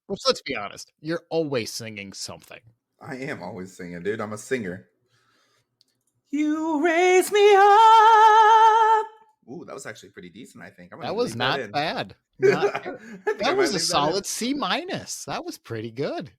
Which, let's be honest, you're always singing something. I am always singing, dude. I'm a singer. You raise me up. Ooh, that was actually pretty decent, I think. I'm That gonna was leave that not in. bad. Not I bad. think I That might was a leave that in. solid C minus. That was pretty good.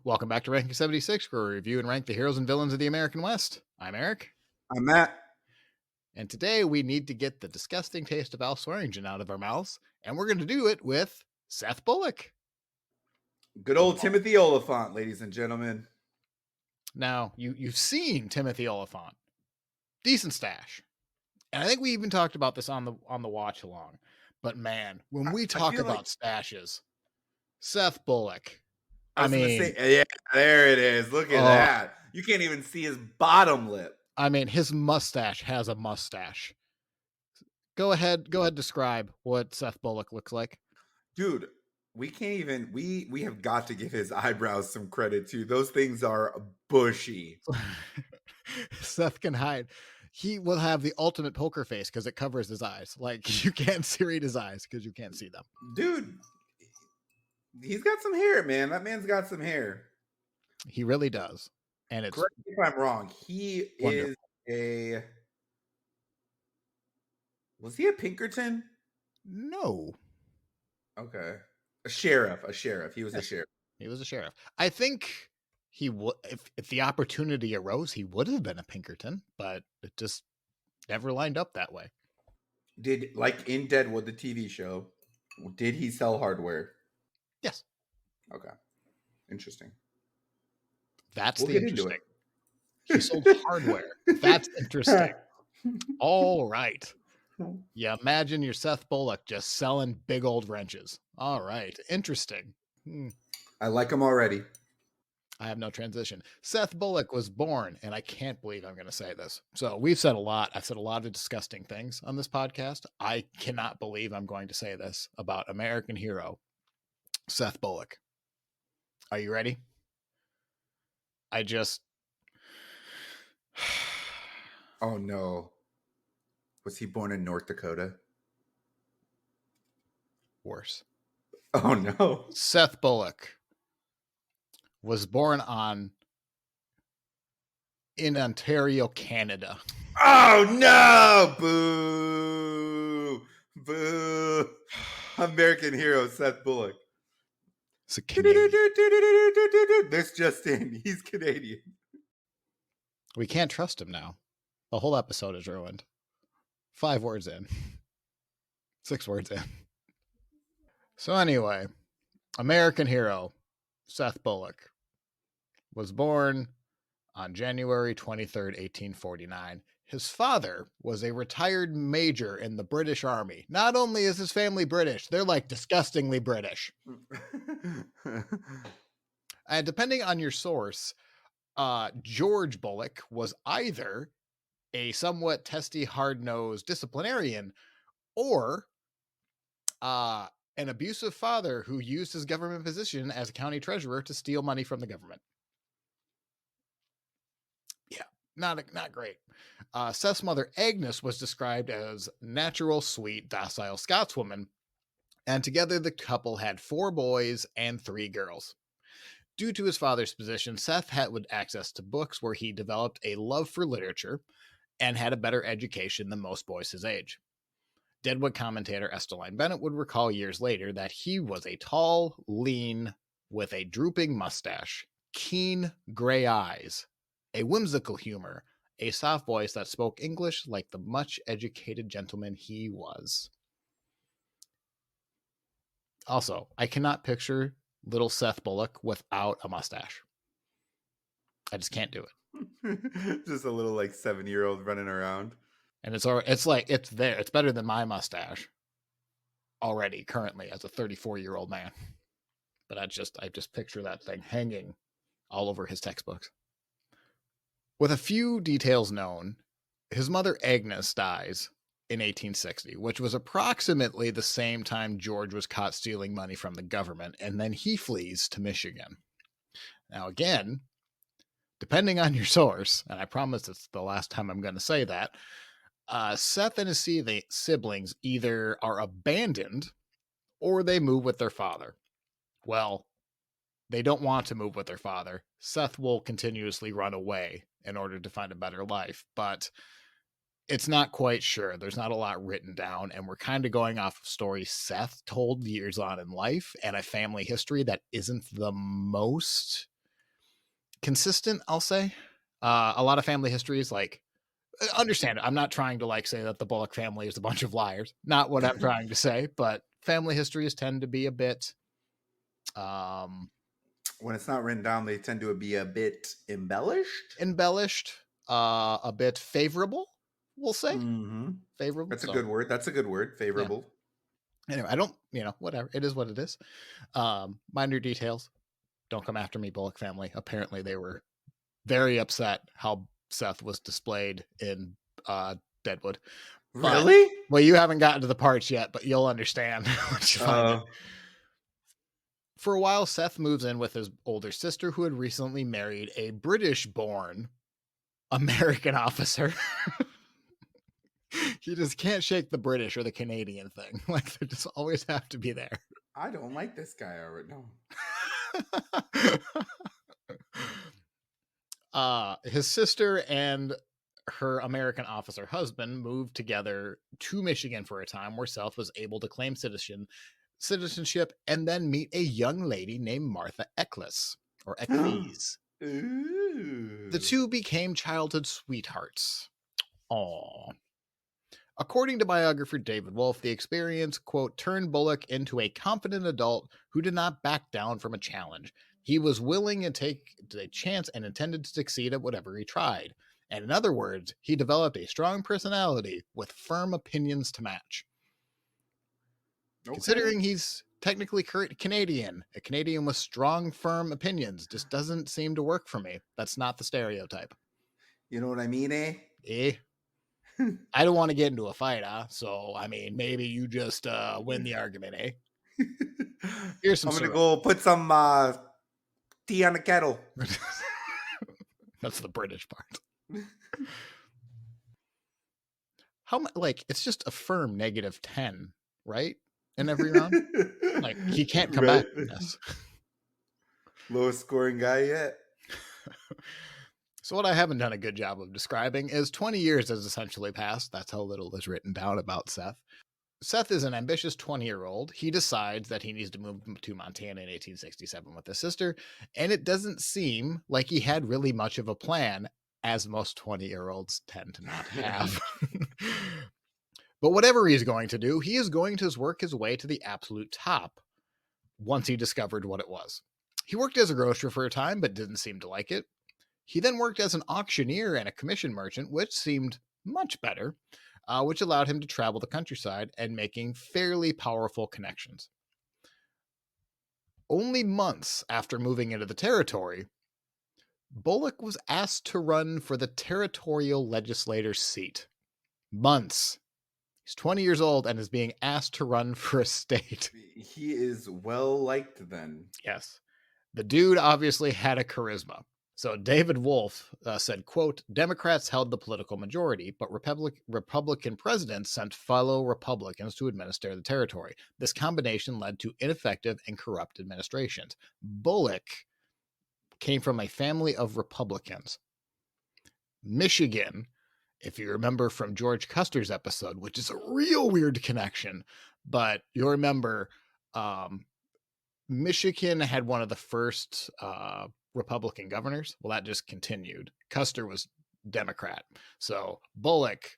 Welcome back to Ranking 76, where we review and rank the heroes and villains of the American West. I'm Eric. I'm Matt. And today we need to get the disgusting taste of Al Swearingen out of our mouths, and we're going to do it with Seth Bullock. Good old Timothy Oliphant, ladies and gentlemen. Now, you've seen Timothy Oliphant. Decent stash. And I think we even talked about this on the watch along. But man, when we talk about stashes, Seth Bullock. I mean, say, yeah, there it is. Look at that. You can't even see his bottom lip. I mean, his mustache has a mustache. Go ahead, describe what Seth Bullock looks like. Dude, we can't even we have got to give his eyebrows some credit too. Those things are bushy. Seth can hide. He will have the ultimate poker face because it covers his eyes. Like, you can't read his eyes because you can't see them. Dude, he's got some hair, man. That man's got some hair. He really does. And it's, correct me if I'm wrong, he wonderful. Was he a Pinkerton? No. Okay. A sheriff. He was a sheriff. He was a sheriff. I think he would, if the opportunity arose, he would have been a Pinkerton, but it just never lined up that way. Did, like in Deadwood, the TV show, did he sell hardware? Yes. Okay. Interesting. That's the interesting. He sold hardware. That's interesting. All right. Yeah, imagine you're Seth Bullock just selling big old wrenches. All right. Interesting. I like him already. I have no transition. Seth Bullock was born, and I can't believe I'm going to say this. So we've said a lot. I've said a lot of disgusting things on this podcast. I cannot believe I'm going to say this about American hero, Seth Bullock. Are you ready? Oh, no. Was he born in North Dakota? Worse. Oh, no. Seth Bullock was born in Ontario, Canada. Oh, no! Boo! Boo! American hero, Seth Bullock. It's a Canadian. This just in. He's Canadian. We can't trust him now. The whole episode is ruined. 5 words in. 6 words in. So anyway, American hero, Seth Bullock, was born on January 23rd, 1849. His father was a retired major in the British Army. Not only is his family British, they're like disgustingly British. And depending on your source, George Bullock was either a somewhat testy, hard-nosed disciplinarian or an abusive father who used his government position as a county treasurer to steal money from the government. Yeah, not great. Seth's mother, Agnes, was described as natural, sweet, docile Scotswoman, and together the couple had 4 boys and 3 girls. Due to his father's position, Seth had access to books where he developed a love for literature and had a better education than most boys his age. Deadwood commentator Estelline Bennett would recall years later that he was a tall, lean, with a drooping mustache, keen gray eyes, a whimsical humor, a soft voice that spoke English like the much-educated gentleman he was. Also, I cannot picture little Seth Bullock without a mustache. I just can't do it. Just a little 7-year-old running around. And it's there. It's better than my mustache already, currently, as a 34-year-old man. but I just picture that thing hanging all over his textbooks. With a few details known, his mother Agnes dies in 1860, which was approximately the same time George was caught stealing money from the government, and then he flees to Michigan. Now, again, depending on your source, and I promise it's the last time I'm going to say that, Seth and his siblings either are abandoned or they move with their father. Well, they don't want to move with their father. Seth will continuously run away in order to find a better life, but it's not quite sure. There's not a lot written down, and we're kind of going off of stories Seth told years on in life and a family history that isn't the most consistent, I'll say. A lot of family histories, like, understand it. I'm not trying to like say that the Bullock family is a bunch of liars. Not what I'm trying to say, but family histories tend to be a bit when it's not written down, they tend to be a bit embellished, a bit favorable, we'll say. Mm-hmm. Favorable. That's a good word. That's a good word. Favorable. Yeah. Anyway, I don't, whatever. It is what it is. Minor details. Don't come after me, Bullock family. Apparently they were very upset how Seth was displayed in Deadwood. Really? Well, you haven't gotten to the parts yet, but you'll understand once you find it. For a while, Seth moves in with his older sister, who had recently married a British-born American officer. He just can't shake the British or the Canadian thing. Like, they just always have to be there. I don't like this guy already. No. His sister and her American officer husband moved together to Michigan for a time, where Seth was able to claim citizenship and then meet a young lady named Martha Eccles, or Eccles. The two became childhood sweethearts. Aww. According to biographer David Wolff, the experience, quote, turned Bullock into a confident adult who did not back down from a challenge. He was willing to take a chance and intended to succeed at whatever he tried. And in other words, he developed a strong personality with firm opinions to match. Okay. Considering he's technically Canadian, a Canadian with strong, firm opinions just doesn't seem to work for me. That's not the stereotype. You know what I mean, eh? I don't want to get into a fight, so I mean, maybe you just win the argument, eh? Here's some. I'm gonna go put some tea on the kettle. That's the British part. How much? Like, it's just a firm -10, right? In every round, like, he can't come back from this. Lowest scoring guy yet. So what I haven't done a good job of describing is 20 years has essentially passed. That's how little is written down about Seth. Seth is an ambitious 20-year-old. He decides that he needs to move to Montana in 1867 with his sister, and it doesn't seem like he had really much of a plan, as most 20-year-olds tend to not have. But whatever he's going to do, he is going to work his way to the absolute top once he discovered what it was. He worked as a grocer for a time, but didn't seem to like it. He then worked as an auctioneer and a commission merchant, which seemed much better, which allowed him to travel the countryside and making fairly powerful connections. Only months after moving into the territory, Bullock was asked to run for the territorial legislator's seat. Months. He's 20 years old and is being asked to run for a state. He is well liked then. Yes. The dude obviously had a charisma. So David Wolff said, quote, Democrats held the political majority, but Republican presidents sent fellow Republicans to administer the territory. This combination led to ineffective and corrupt administrations. Bullock came from a family of Republicans. Michigan, if you remember from George Custer's episode, which is a real weird connection, but you'll remember Michigan had one of the first Republican governors. Well, that just continued. Custer was Democrat. So Bullock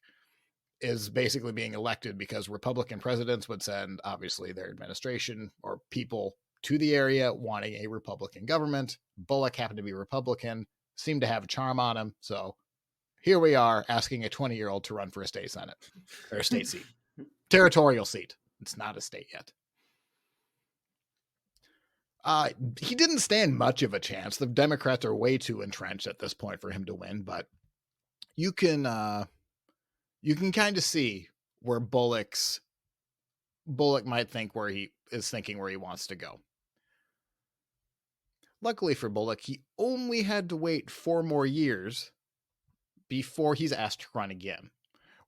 is basically being elected because Republican presidents would send, obviously, their administration or people to the area wanting a Republican government. Bullock happened to be Republican, seemed to have a charm on him. So here we are asking a 20-year-old to run for a state senate or a state seat, territorial seat. It's not a state yet. He didn't stand much of a chance. The Democrats are way too entrenched at this point for him to win, but you can kind of see where Bullock might think where he is thinking where he wants to go. Luckily for Bullock, he only had to wait 4 more years before he's asked to run again,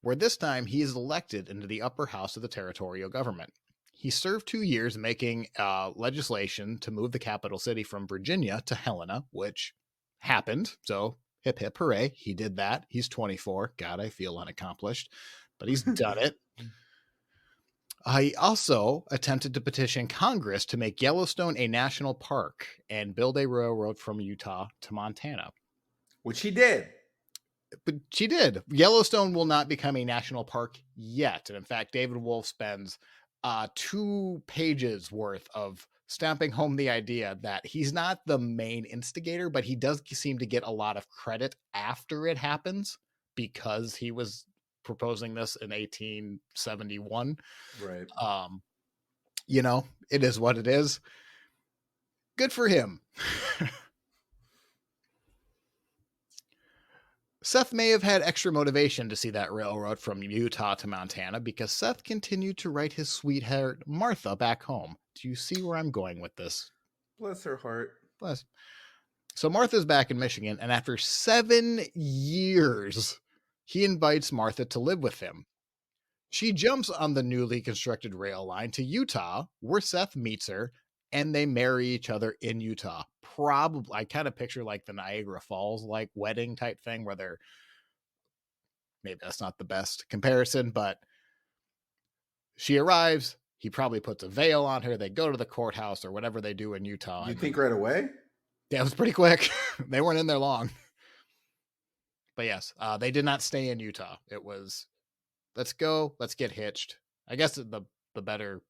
where this time he is elected into the upper house of the territorial government. He served 2 years making legislation to move the capital city from Virginia to Helena, which happened. So hip hip hooray, he did that. He's 24. God, I feel unaccomplished, but he's done it. He also attempted to petition Congress to make Yellowstone a national park and build a railroad from Utah to Montana. Which he did. But she did. Yellowstone will not become a national park yet. And in fact, David Wolff spends 2 pages worth of stamping home the idea that he's not the main instigator, but he does seem to get a lot of credit after it happens because he was proposing this in 1871. Right. It is what it is. Good for him. Seth may have had extra motivation to see that railroad from Utah to Montana because Seth continued to write his sweetheart Martha back home. Do you see where I'm going with this? Bless her heart. Bless. So Martha's back in Michigan, and after 7 years, he invites Martha to live with him. She jumps on the newly constructed rail line to Utah, where Seth meets her, and they marry each other in Utah. Probably, I kind of picture like the Niagara Falls like wedding type thing where they're, maybe that's not the best comparison, but she arrives, he probably puts a veil on her, they go to the courthouse or whatever they do in Utah. You think right away? Yeah, it was pretty quick. They weren't in there long. But yes, they did not stay in Utah. It was, let's go, let's get hitched. I guess the better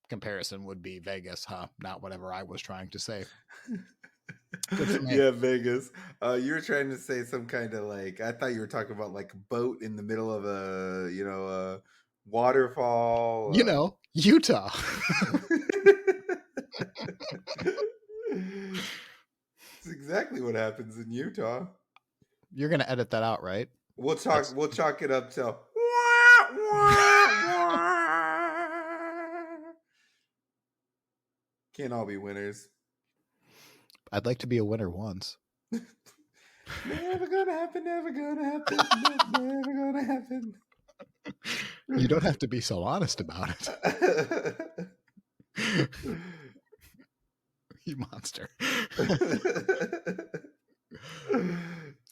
comparison would be Vegas, huh? Not whatever I was trying to say. Good for me. Yeah, Vegas. You were trying to say some kind of like, I thought you were talking about like a boat in the middle of a waterfall. Utah. It's exactly what happens in Utah. You're gonna edit that out, right? We'll chalk it up till can't all be winners. I'd like to be a winner once. Never gonna happen, never gonna happen, never gonna happen. You don't have to be so honest about it. You monster.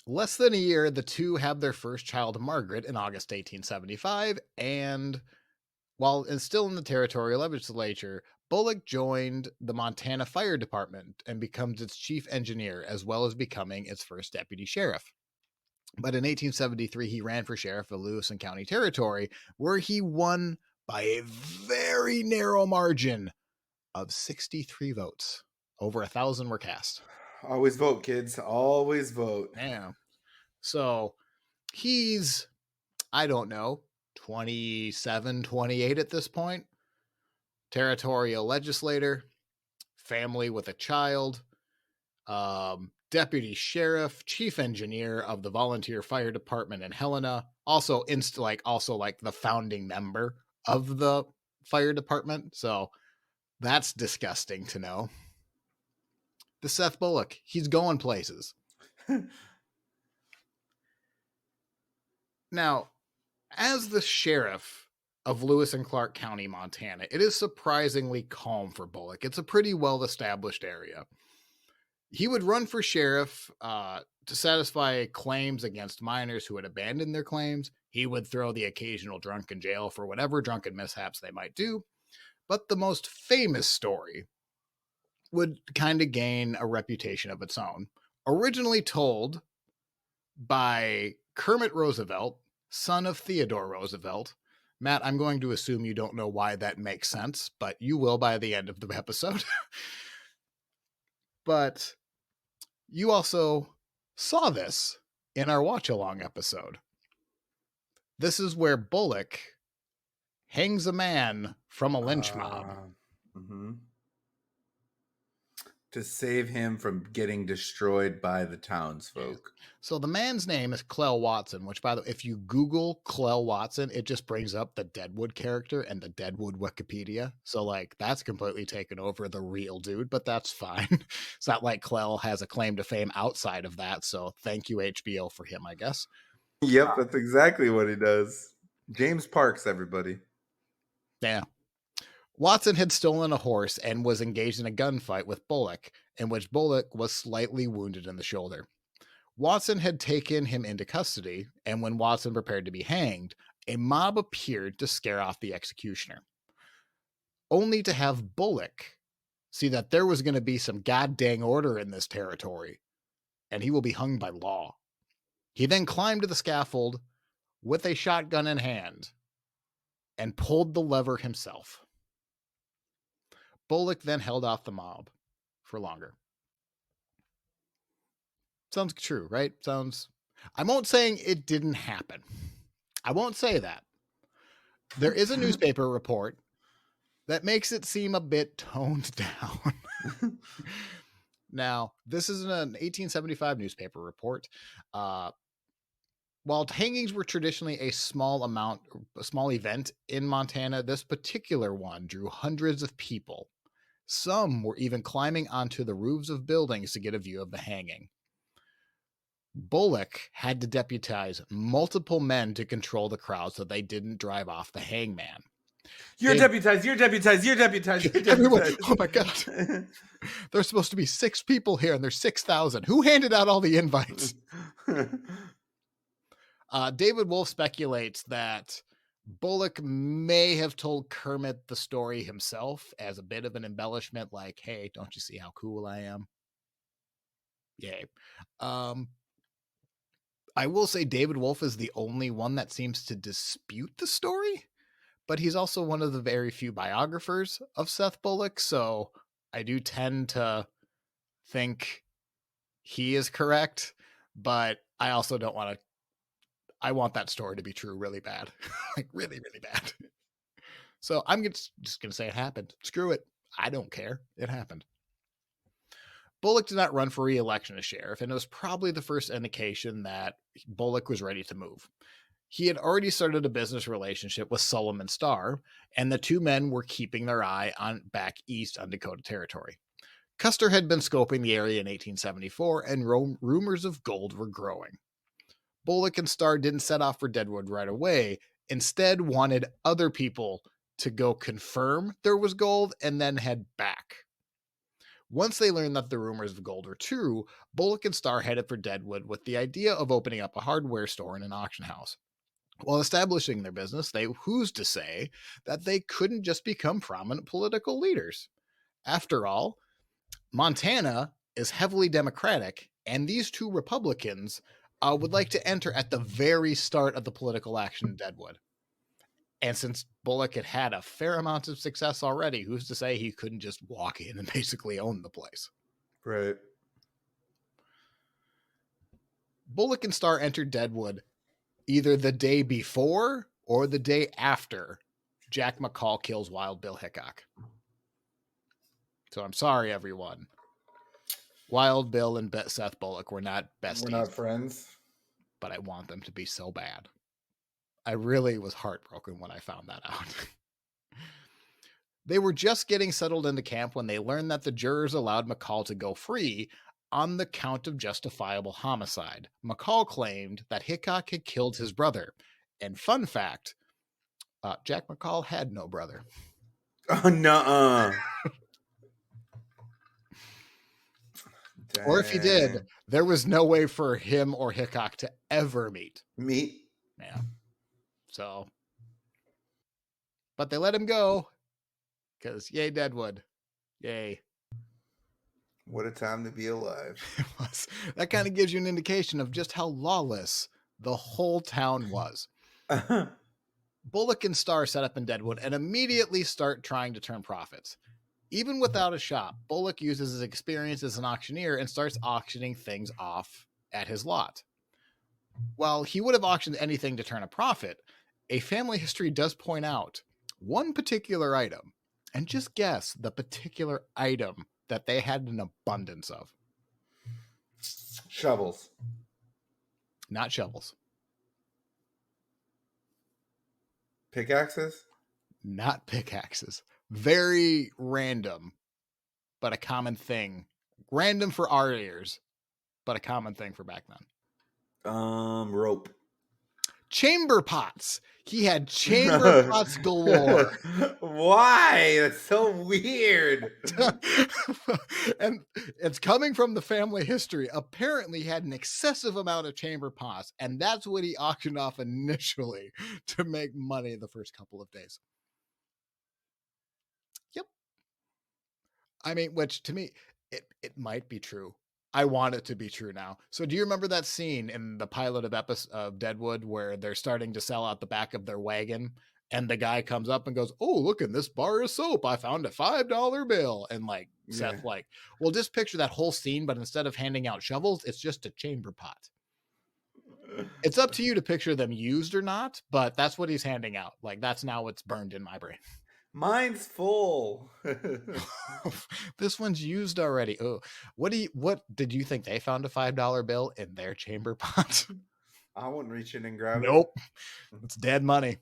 Less than a year, the two have their first child, Margaret, in August 1875, and while still in the territorial legislature, Bullock joined the Montana Fire Department and becomes its chief engineer, as well as becoming its first deputy sheriff. But in 1873, he ran for sheriff of Lewis County Territory, where he won by a very narrow margin of 63 votes. Over 1,000 were cast. Always vote, kids. Always vote. Yeah. So he's, I don't know, 27, 28 at this point. Territorial legislator, family with a child, deputy sheriff, chief engineer of the volunteer fire department in Helena, also like the founding member of the fire department. So that's disgusting to know. The Seth Bullock, he's going places. Now, as the sheriff of Lewis and Clark County, Montana, it is surprisingly calm for Bullock. It's a pretty well-established area. He would run for sheriff to satisfy claims against miners who had abandoned their claims. He would throw the occasional drunk in jail for whatever drunken mishaps they might do. But the most famous story would kind of gain a reputation of its own. Originally told by Kermit Roosevelt, son of Theodore Roosevelt. Matt, I'm going to assume you don't know why that makes sense, but you will by the end of the episode. But you also saw this in our watch-along episode. This is where Bullock hangs a man from a lynch mob. Mm-hmm. to save him from getting destroyed by the Yeah. townsfolk. So the man's name is Clell Watson, which, by the way, if you Google Clell Watson, it just brings up the Deadwood character and the Deadwood Wikipedia. So, like, that's completely taken over the real dude, but that's fine. It's not like Clell has a claim to fame outside of that. So, thank you, HBO, for him, I guess. Yep, that's exactly what he does. James Parks, everybody. Yeah. Watson had stolen a horse and was engaged in a gunfight with Bullock, in which Bullock was slightly wounded in the shoulder. Watson had taken him into custody, and when Watson prepared to be hanged, a mob appeared to scare off the executioner, only to have Bullock see that there was going to be some goddamn order in this territory, and he will be hung by law. He then climbed to the scaffold with a shotgun in hand and pulled the lever himself. Bullock then held off the mob for longer. Sounds true, right? I'm not saying it didn't happen. I won't say that. There is a newspaper report that makes it seem a bit toned down. Now, this is an 1875 newspaper report. While hangings were traditionally a small event in Montana, this particular one drew hundreds of people. Some were even climbing onto the roofs of buildings to get a view of the hanging. Bullock had to deputize multiple men to control the crowd so they didn't drive off the hangman. You're deputized. Everyone, oh my God. There's supposed to be 6 people here and there's 6,000. Who handed out all the invites? David Wolff speculates that Bullock may have told Kermit the story himself as a bit of an embellishment, like, hey, don't you see how cool I am? Yay. I will say David Wolff is the only one that seems to dispute the story, but he's also one of the very few biographers of Seth Bullock, so I do tend to think he is correct, but I also don't want to. I want that story to be true really bad. Like, really, really bad. So I'm just going to say it happened. Screw it. I don't care. It happened. Bullock did not run for re-election as sheriff, and it was probably the first indication that Bullock was ready to move. He had already started a business relationship with Solomon Starr, and the two men were keeping their eye on back east on Dakota territory. Custer had been scoping the area in 1874, and rumors of gold were growing. Bullock and Starr didn't set off for Deadwood right away, instead wanted other people to go confirm there was gold and then head back. Once they learned that the rumors of gold were true, Bullock and Starr headed for Deadwood with the idea of opening up a hardware store and an auction house. While establishing their business, who's to say that they couldn't just become prominent political leaders? After all, Montana is heavily Democratic, and these two Republicans would like to enter at the very start of the political action in Deadwood. And since Bullock had had a fair amount of success already, who's to say he couldn't just walk in and basically own the place? Right. Bullock and Starr entered Deadwood either the day before or the day after Jack McCall kills Wild Bill Hickok. So I'm sorry, everyone. Wild Bill and Seth Bullock were not besties. We're not friends. But I want them to be so bad. I really was heartbroken when I found that out. They were just getting settled into camp when they learned that the jurors allowed McCall to go free on the count of justifiable homicide. McCall claimed that Hickok had killed his brother. And fun fact, Jack McCall had no brother. Oh, nuh-uh. Or if he did, there was no way for him or Hickok to ever meet. Yeah. So, but they let him go because yay, Deadwood. Yay. What a time to be alive. It was. That kind of gives you an indication of just how lawless the whole town was. Bullock and Starr set up in Deadwood and immediately start trying to turn profits. Even without a shop, Bullock uses his experience as an auctioneer and starts auctioning things off at his lot. While he would have auctioned anything to turn a profit, a family history does point out one particular item, and just guess the particular item that they had an abundance of. Shovels. Not shovels. Pickaxes? Not pickaxes. Very random, but a common thing. Random for our ears, but a common thing for back then. Rope. Chamber pots. He had chamber pots galore. Why? That's so weird. And it's coming from the family history. Apparently, he had an excessive amount of chamber pots, and that's what he auctioned off initially to make money the first couple of days. Yep. I mean, which to me, it might be true. I want it to be true now. So do you remember that scene in the pilot of Deadwood where they're starting to sell out the back of their wagon and the guy comes up and goes, "Oh, look, in this bar of soap, I found a $5 bill." And like Seth, like, well, just picture that whole scene, but instead of handing out shovels, it's just a chamber pot. It's up to you to picture them used or not, but that's what he's handing out. Like, that's now what's burned in my brain. Mine's full. This one's used already. Oh, what did you think they found a $5 bill in their chamber pot? I wouldn't reach in and grab it. Nope. It's dead money.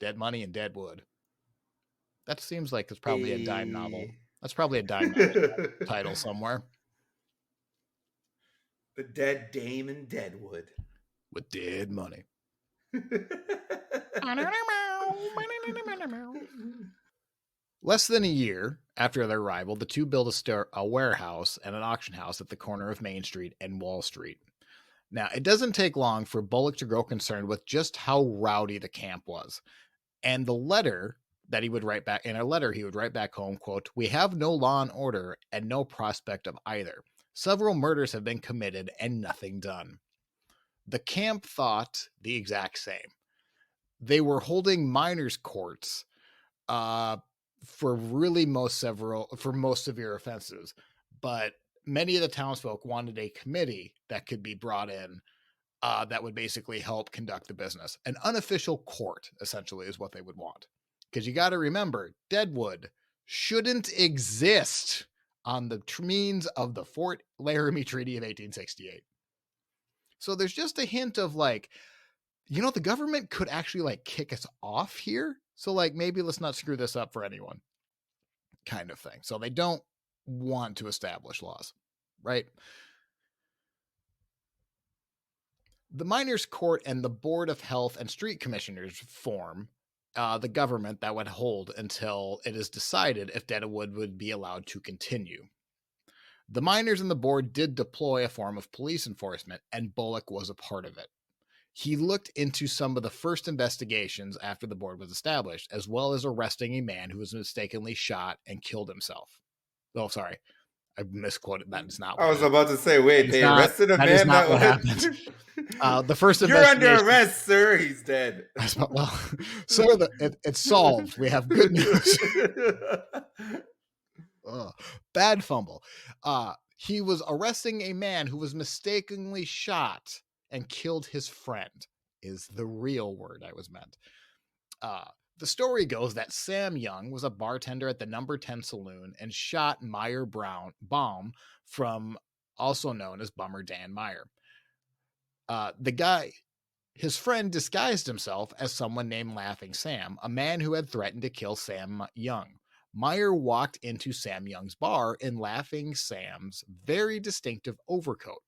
Dead money and dead wood. That seems like it's probably a dime novel. That's probably a dime novel title somewhere. The Dead Dame in Deadwood. With dead money. Less than a year after their arrival, the two built a warehouse and an auction house at the corner of Main Street and Wall Street. Now, it doesn't take long for Bullock to grow concerned with just how rowdy the camp was. And the letter that he would write back, in a letter he would write back home, quote, "We have no law and order and no prospect of either. Several murders have been committed and nothing done." The camp thought the exact same. They were holding minors' courts for most severe offenses, but many of the townsfolk wanted a committee that could be brought in that would basically help conduct the business. An unofficial court, essentially, is what they would want. Because you got to remember, Deadwood shouldn't exist on the means of the Fort Laramie Treaty of 1868. So there's just a hint of like, the government could actually like kick us off here. So like, maybe let's not screw this up for anyone, kind of thing. So they don't want to establish laws, right? The miners' court and the Board of Health and Street Commissioners form the government that would hold until it is decided if Deadwood would be allowed to continue. The miners and the board did deploy a form of police enforcement, and Bullock was a part of it. He looked into some of the first investigations after the board was established, as well as arresting a man who was mistakenly shot and killed himself. Oh, sorry. I misquoted. That is not what I was about to say, wait, they arrested a man? That is not what happened. The first You're under arrest, sir. He's dead. Well, sir, it's solved. We have good news. Bad fumble. He was arresting a man who was mistakenly shot and killed his friend, is the real word I was meant. The story goes that Sam Young was a bartender at the Number 10 Saloon and shot Meyer Baum, from also known as Bummer Dan Meyer. His friend disguised himself as someone named Laughing Sam, a man who had threatened to kill Sam Young. Meyer walked into Sam Young's bar in Laughing Sam's very distinctive overcoat.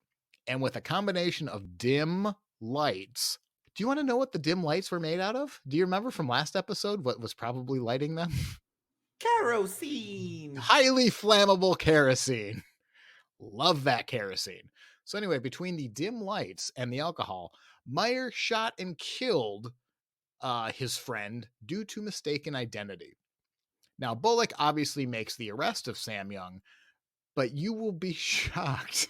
And with a combination of dim lights, do you want to know what the dim lights were made out of? Do you remember from last episode what was probably lighting them? Kerosene. Highly flammable kerosene. Love that kerosene. So anyway, between the dim lights and the alcohol, Meyer shot and killed his friend due to mistaken identity. Now, Bullock obviously makes the arrest of Sam Young, but you will be shocked.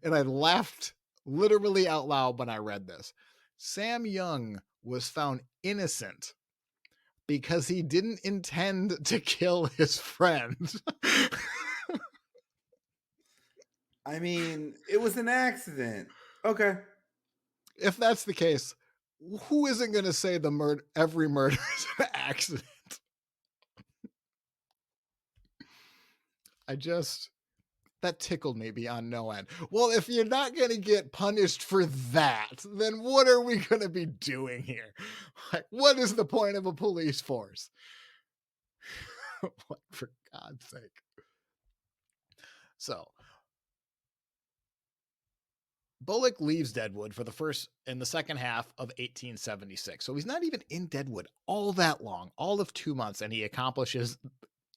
And I laughed literally out loud when I read this. Sam Young was found innocent because he didn't intend to kill his friend. I mean, it was an accident. Okay. If that's the case, who isn't going to say every murder is an accident? that tickled me beyond no end. Well, if you're not going to get punished for that, then what are we going to be doing here? Like, what is the point of a police force? Like, for God's sake. So, Bullock leaves Deadwood in the second half of 1876. So he's not even in Deadwood all that long, all of 2 months, and he accomplishes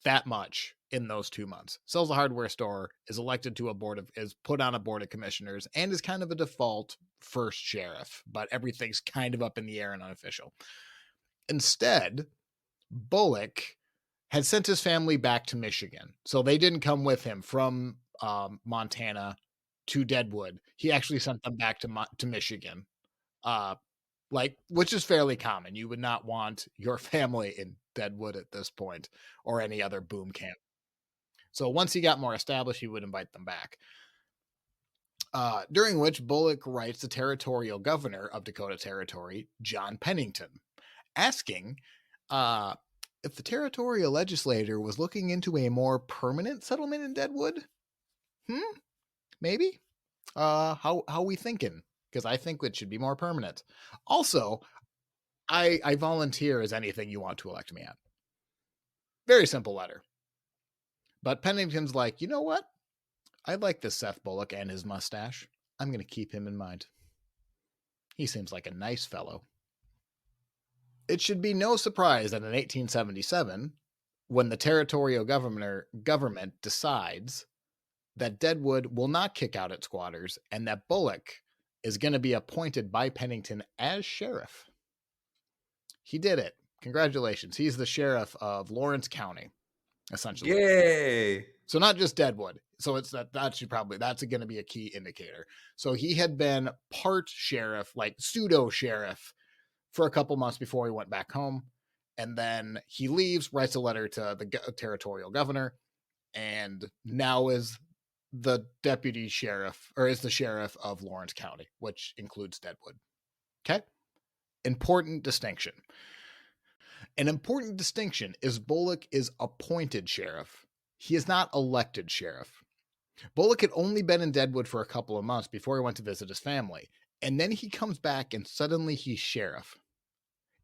that much in those 2 months. Sells a hardware store, is elected to is put on a board of commissioners, and is kind of a default first sheriff, but everything's kind of up in the air and unofficial. Instead, Bullock had sent his family back to Michigan. So they didn't come with him from Montana to Deadwood. He actually sent them back to Michigan, which is fairly common. You would not want your family in Deadwood at this point or any other boom camp. So once he got more established, he would invite them back. During which Bullock writes the territorial governor of Dakota Territory, John Pennington, asking if the territorial legislator was looking into a more permanent settlement in Deadwood. Maybe? How we thinking? Because I think it should be more permanent. Also, I volunteer as anything you want to elect me at. Very simple letter. But Pennington's like, you know what? I like this Seth Bullock and his mustache. I'm going to keep him in mind. He seems like a nice fellow. It should be no surprise that in 1877, when the territorial government decides that Deadwood will not kick out its squatters and that Bullock is going to be appointed by Pennington as sheriff. He did it. Congratulations. He's the sheriff of Lawrence County, essentially. Yay! So not just Deadwood. So it's that's going to be a key indicator. So he had been part sheriff, like pseudo sheriff, for a couple months before he went back home. And then he leaves, writes a letter to the territorial governor, and now is the deputy sheriff, or is the sheriff of Lawrence County, which includes Deadwood. Okay? Important distinction. An important distinction is Bullock is appointed sheriff. He is not elected sheriff. Bullock had only been in Deadwood for a couple of months before he went to visit his family, and then he comes back and suddenly he's sheriff.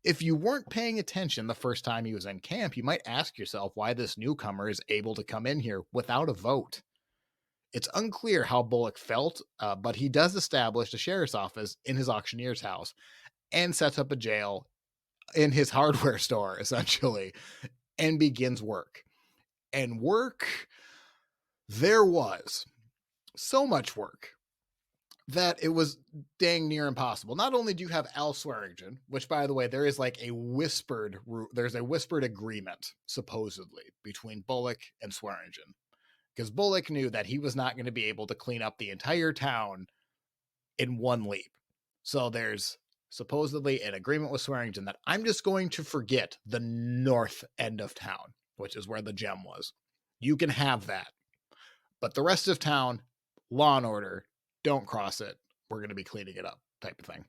If you weren't paying attention the first time he was in camp, you might ask yourself why this newcomer is able to come in here without a vote. It's unclear how Bullock felt, but he does establish a sheriff's office in his auctioneer's house and sets up a jail in his hardware store, essentially, and begins work. And work, there was so much work that it was dang near impossible. Not only do you have Al Swearingen, which, by the way, there's a whispered agreement, supposedly, between Bullock and Swearingen. Because Bullock knew that he was not going to be able to clean up the entire town in one leap. So there's supposedly an agreement with Swearingen that I'm just going to forget the north end of town, which is where the gem was. You can have that. But the rest of town, law and order, don't cross it. We're going to be cleaning it up, type of thing.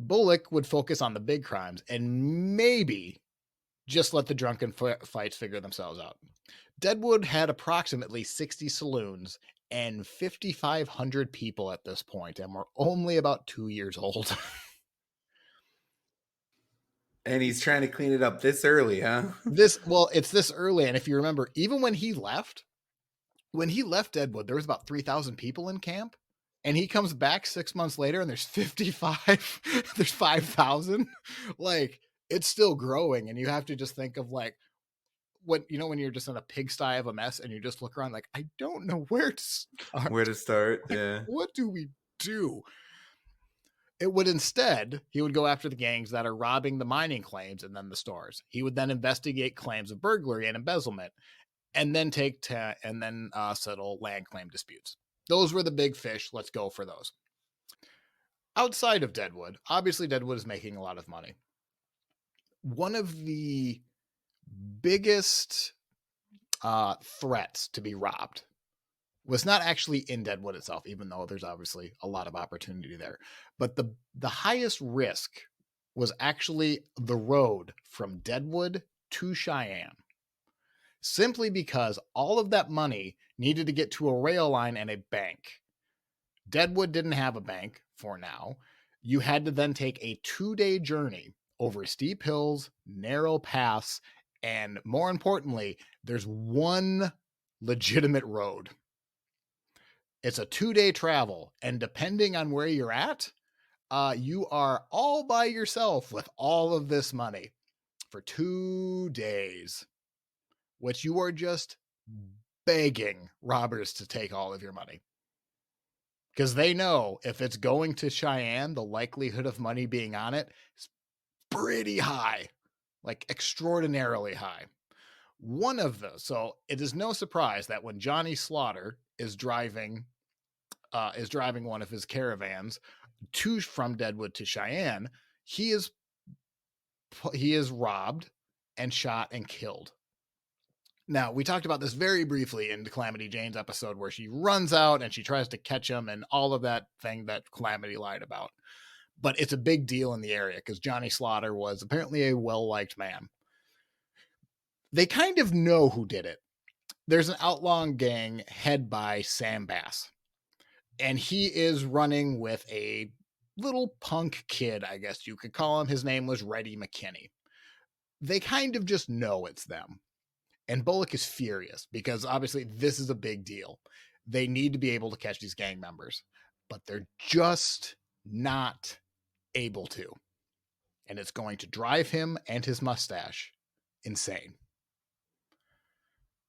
Bullock would focus on the big crimes and maybe just let the drunken fights figure themselves out. Deadwood had approximately 60 saloons and 5,500 people at this point, and we're only about 2 years old. And he's trying to clean it up this early, huh? It's this early, and if you remember, even when he left Deadwood, there was about 3,000 people in camp, and he comes back 6 months later, and there's 5,000. Like, it's still growing, and you have to just think of when you're just in a pigsty of a mess, and you just look around like, I don't know where to start. Yeah. What do we do? He would go after the gangs that are robbing the mining claims and then the stores. He would then investigate claims of burglary and embezzlement, and then settle land claim disputes. Those were the big fish. Let's go for those. Outside of Deadwood, obviously Deadwood is making a lot of money. One of the biggest threats to be robbed was not actually in Deadwood itself, even though there's obviously a lot of opportunity there. But the highest risk was actually the road from Deadwood to Cheyenne, simply because all of that money needed to get to a rail line and a bank. Deadwood didn't have a bank for now. You had to then take a 2-day journey over steep hills, narrow paths, and more importantly, there's one legitimate road. It's a 2-day travel, and depending on where you're at, you are all by yourself with all of this money for 2 days, which you are just begging robbers to take all of your money. Because they know if it's going to Cheyenne, the likelihood of money being on it is pretty high, like extraordinarily high. One of those, so it is no surprise that when Johnny Slaughter is driving one of his caravans from Deadwood to Cheyenne, he is robbed and shot and killed. Now, we talked about this very briefly in Calamity Jane's episode where she runs out and she tries to catch him and all of that thing that Calamity lied about. But it's a big deal in the area because Johnny Slaughter was apparently a well-liked man. They kind of know who did it. There's an outlaw gang head by Sam Bass, and he is running with a little punk kid, I guess you could call him. His name was Reddy McKinney. They kind of just know it's them. And Bullock is furious because obviously this is a big deal. They need to be able to catch these gang members, but they're just not able to. And it's going to drive him and his mustache insane.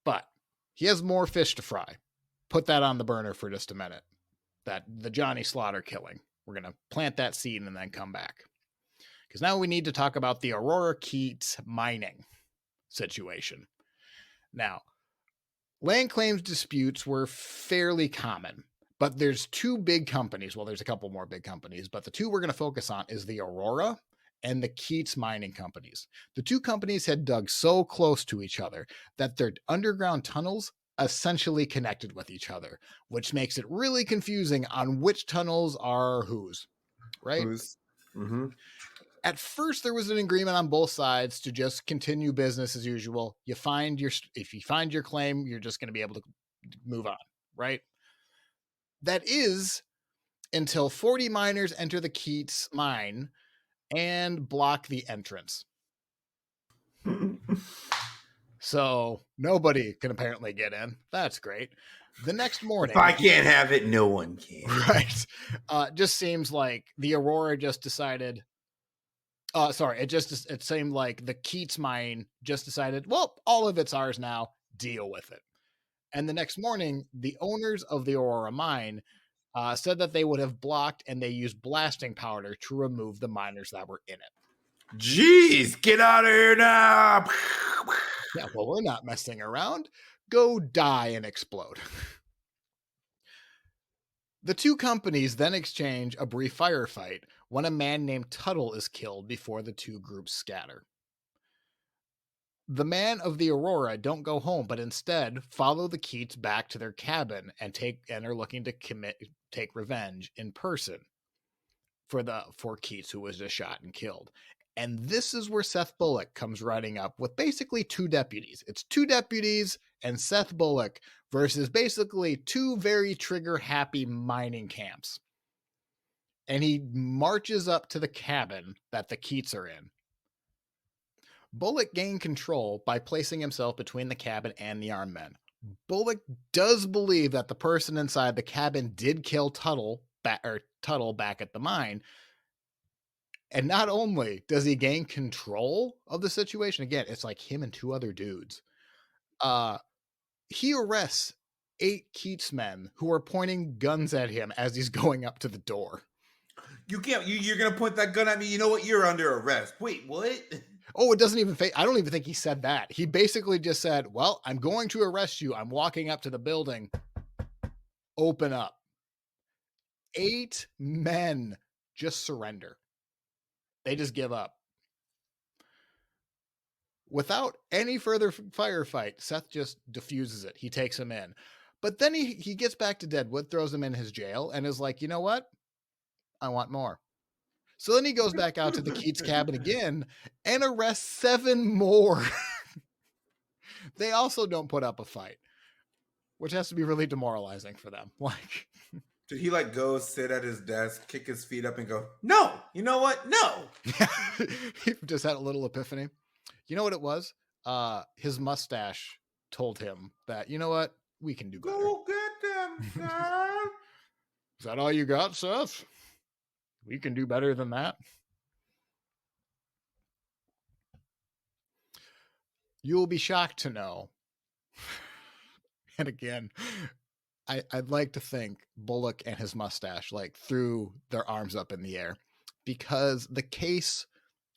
But he has more fish to fry. Put that on the burner for just a minute. The Johnny Slaughter killing. We're going to plant that seed and then come back. Because now we need to talk about the Aurora Keats mining situation. Now, land claims disputes were fairly common, but there's 2 big companies. Well, there's a couple more big companies, but the 2 we're going to focus on is the Aurora and the Keats mining companies. The 2 companies had dug so close to each other that their underground tunnels essentially connected with each other, which makes it really confusing on which tunnels are whose, right? Mm-hmm. At first, there was an agreement on both sides to just continue business as usual. If you find your claim, you're just going to be able to move on, right? That is until 40 miners enter the Keats mine and block the entrance. So nobody can apparently get in. That's great. The next morning, if I can't have it, no one can. Right. Just seems like the Aurora just decided. It seemed like the Keats mine just decided, well, all of it's ours now. Deal with it. And the next morning, the owners of the Aurora mine said that they would have blocked and they used blasting powder to remove the miners that were in it. Jeez, get out of here now. Yeah, well, we're not messing around. Go die and explode. The 2 companies then exchange a brief firefight when a man named Tuttle is killed before the 2 groups scatter. The men of the Aurora don't go home, but instead follow the Keats back to their cabin and are looking to take revenge in person for Keats, who was just shot and killed. And this is where Seth Bullock comes riding up with basically 2 deputies. It's 2 deputies and Seth Bullock versus basically 2 very trigger-happy mining camps. And he marches up to the cabin that the Keats are in. Bullock gained control by placing himself between the cabin and the armed men. Bullock does believe that the person inside the cabin did kill Tuttle back at the mine. And not only does he gain control of the situation, again, it's like him and 2 other dudes. He arrests 8 Keats men who are pointing guns at him as he's going up to the door. You can't. You're gonna point that gun at me. You know what? You're under arrest. Wait, what? Oh, it doesn't even. I don't even think he said that. He basically just said, "Well, I'm going to arrest you. I'm walking up to the building. Open up." 8 men just surrender. They just give up. Without any further firefight, Seth just diffuses it. He takes him in. But then he gets back to Deadwood, throws him in his jail, and is like, you know what? I want more. So then he goes back out to the Keats cabin again and arrests 7 more They also don't put up a fight, which has to be really demoralizing for them. Like, Did he like go sit at his desk, kick his feet up, and go, "No, you know what? No." he just had a little epiphany. You know what it was? His mustache told him that, you know what? We can do better. Go get them, Seth. Is that all you got, Seth? We can do better than that. You will be shocked to know. And again, I'd like to think Bullock and his mustache like threw their arms up in the air because the case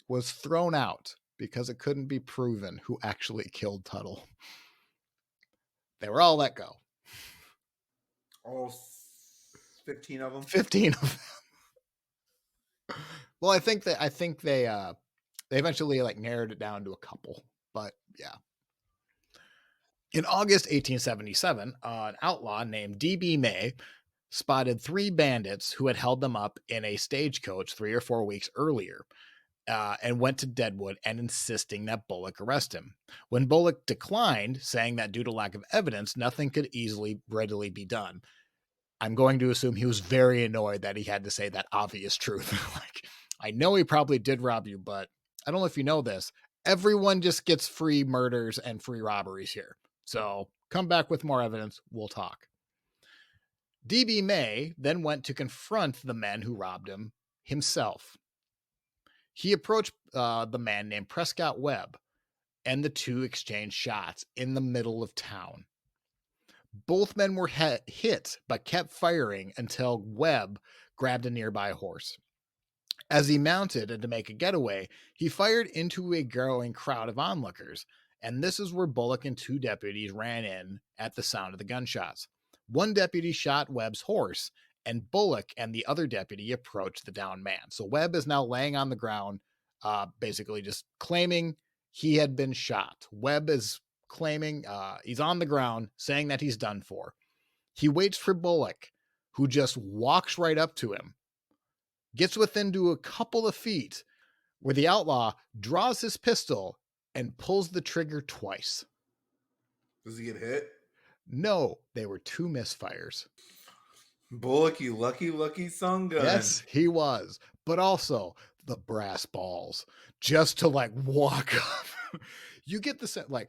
was thrown out because it couldn't be proven who actually killed Tuttle. They were all let go. All 15 of them. 15 of them. Well, I think they eventually like narrowed it down to a couple, but yeah. In August 1877, an outlaw named D.B. May spotted 3 bandits who had held them up in a stagecoach 3 or 4 weeks earlier, and went to Deadwood and insisting that Bullock arrest him. When Bullock declined, saying that due to lack of evidence, nothing could readily be done. I'm going to assume he was very annoyed that he had to say that obvious truth. Like, I know he probably did rob you, but I don't know if you know this. Everyone just gets free murders and free robberies here. So come back with more evidence. We'll talk. D.B. May then went to confront the men who robbed him himself. He approached the man named Prescott Webb, and the two exchanged shots in the middle of town. Both men were hit, but kept firing until Webb grabbed a nearby horse. As he mounted and to make a getaway, he fired into a growing crowd of onlookers, and this is where Bullock and 2 deputies ran in at the sound of the gunshots. One deputy shot Webb's horse, and Bullock and the other deputy approached the downed man. So Webb is now laying on the ground, basically just claiming he had been shot. Webb is claiming he's on the ground, saying that he's done for. He waits for Bullock, who just walks right up to him, gets within to a couple of feet, where the outlaw draws his pistol and pulls the trigger twice. Does he get hit? No, they were 2 misfires. Bullock, you lucky son gun. Yes, he was. But also the brass balls just to like walk up. You get the sense, like,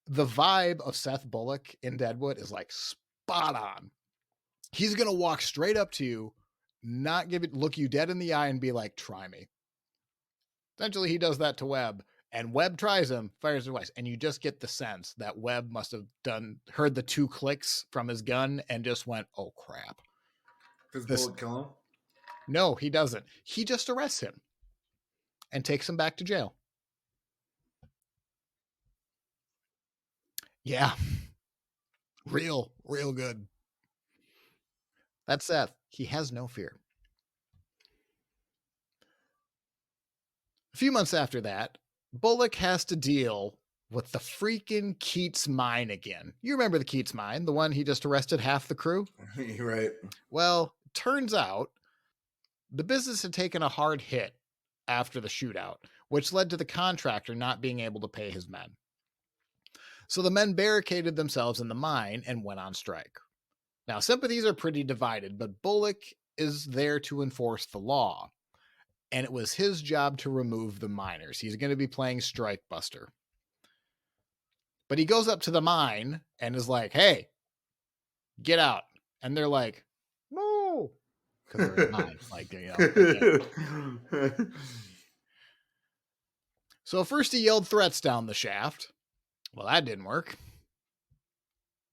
the vibe of Seth Bullock in Deadwood is like spot on. He's going to walk straight up to you, not look you dead in the eye and be like, try me. Essentially, he does that to Webb, and Webb tries him, fires twice, and you just get the sense that Webb must have heard the 2 clicks from his gun and just went, oh crap. Does Bullock kill him? No, he doesn't. He just arrests him and takes him back to jail. Yeah. Real good. That's Seth. He has no fear. A few months after that, Bullock has to deal with the freaking Keats mine again. You remember the Keats mine, the one he just arrested half the crew? Right. Well, turns out the business had taken a hard hit after the shootout, which led to the contractor not being able to pay his men. So the men barricaded themselves in the mine and went on strike. Now, sympathies are pretty divided, but Bullock is there to enforce the law, and it was his job to remove the miners. He's going to be playing strike buster. But he goes up to the mine and is like, hey, get out. And they're like, no. Because they're in the mine. Like, you know. So first he yelled threats down the shaft. Well, that didn't work.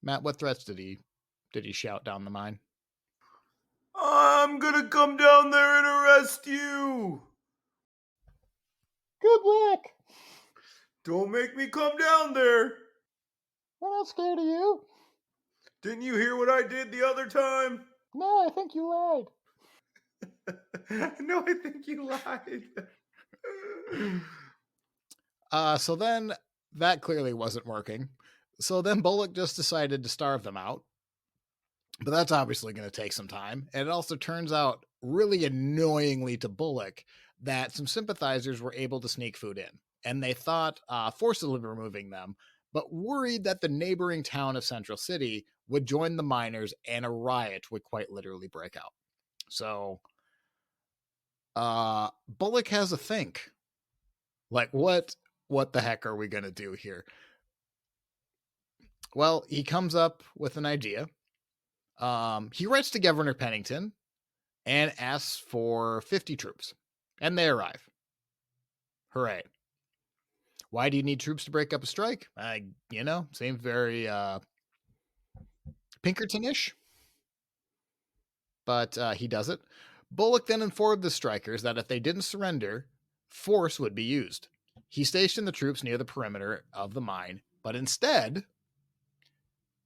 Matt, what threats did he shout down the mine? I'm gonna come down there and arrest you. Good luck. Don't make me come down there. We're not scared of you. Didn't you hear what I did the other time? No, I think you lied. No, I think you lied. So then that clearly wasn't working. So then Bullock just decided to starve them out. But that's obviously going to take some time. And it also turns out, really annoyingly to Bullock, that some sympathizers were able to sneak food in. And they thought forcibly removing them, but worried that the neighboring town of Central City would join the miners and a riot would quite literally break out. So Bullock has a think. Like, what the heck are we going to do here? Well, he comes up with an idea. He writes to Governor Pennington and asks for 50 troops, and they arrive. Hooray. Why do you need troops to break up a strike? Seems very Pinkerton-ish, but he does it. Bullock then informed the strikers that if they didn't surrender, force would be used. He stationed the troops near the perimeter of the mine, but instead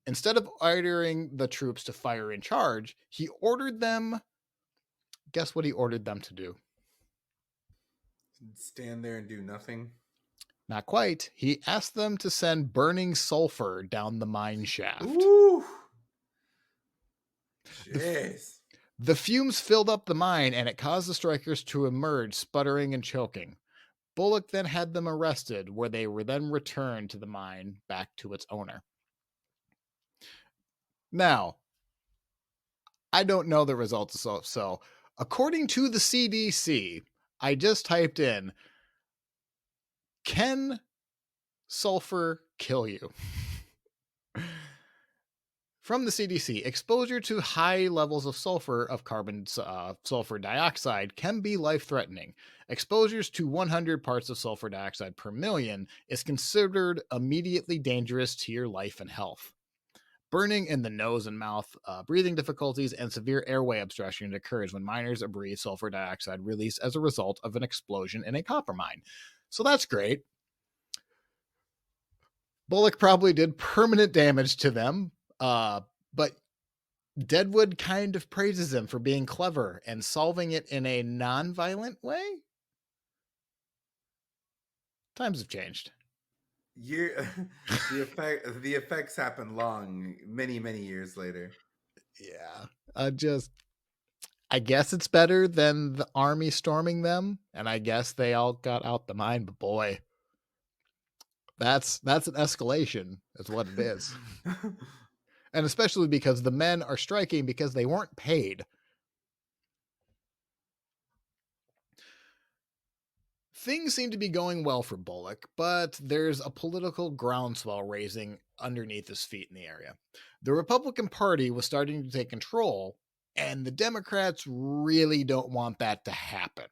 of ordering the troops to fire in charge, he ordered them. Guess what he ordered them to do? Stand there and do nothing. Not quite. He asked them to send burning sulfur down the mine shaft. Ooh. Jeez. The fumes filled up the mine, and it caused the strikers to emerge, sputtering and choking. Bullock then had them arrested, where they were then returned to the mine back to its owner. Now, I don't know the results, so according to the CDC, I just typed in, can sulfur kill you? From the CDC, exposure to high levels of sulfur of sulfur dioxide can be life-threatening. Exposures to 100 parts of sulfur dioxide per million is considered immediately dangerous to your life and health. Burning in the nose and mouth, breathing difficulties, and severe airway obstruction occurs when miners breathe sulfur dioxide released as a result of an explosion in a copper mine. So that's great. Bullock probably did permanent damage to them, but Deadwood kind of praises him for being clever and solving it in a non-violent way. Times have changed. The effects happen many years later. Yeah, I guess it's better than the army storming them, and I guess they all got out the mine. But boy, that's an escalation, is what it is. And especially because the men are striking because they weren't paid. Things seem to be going well for Bullock, but there's a political groundswell raising underneath his feet in the area. The Republican Party was starting to take control, and the Democrats really don't want that to happen.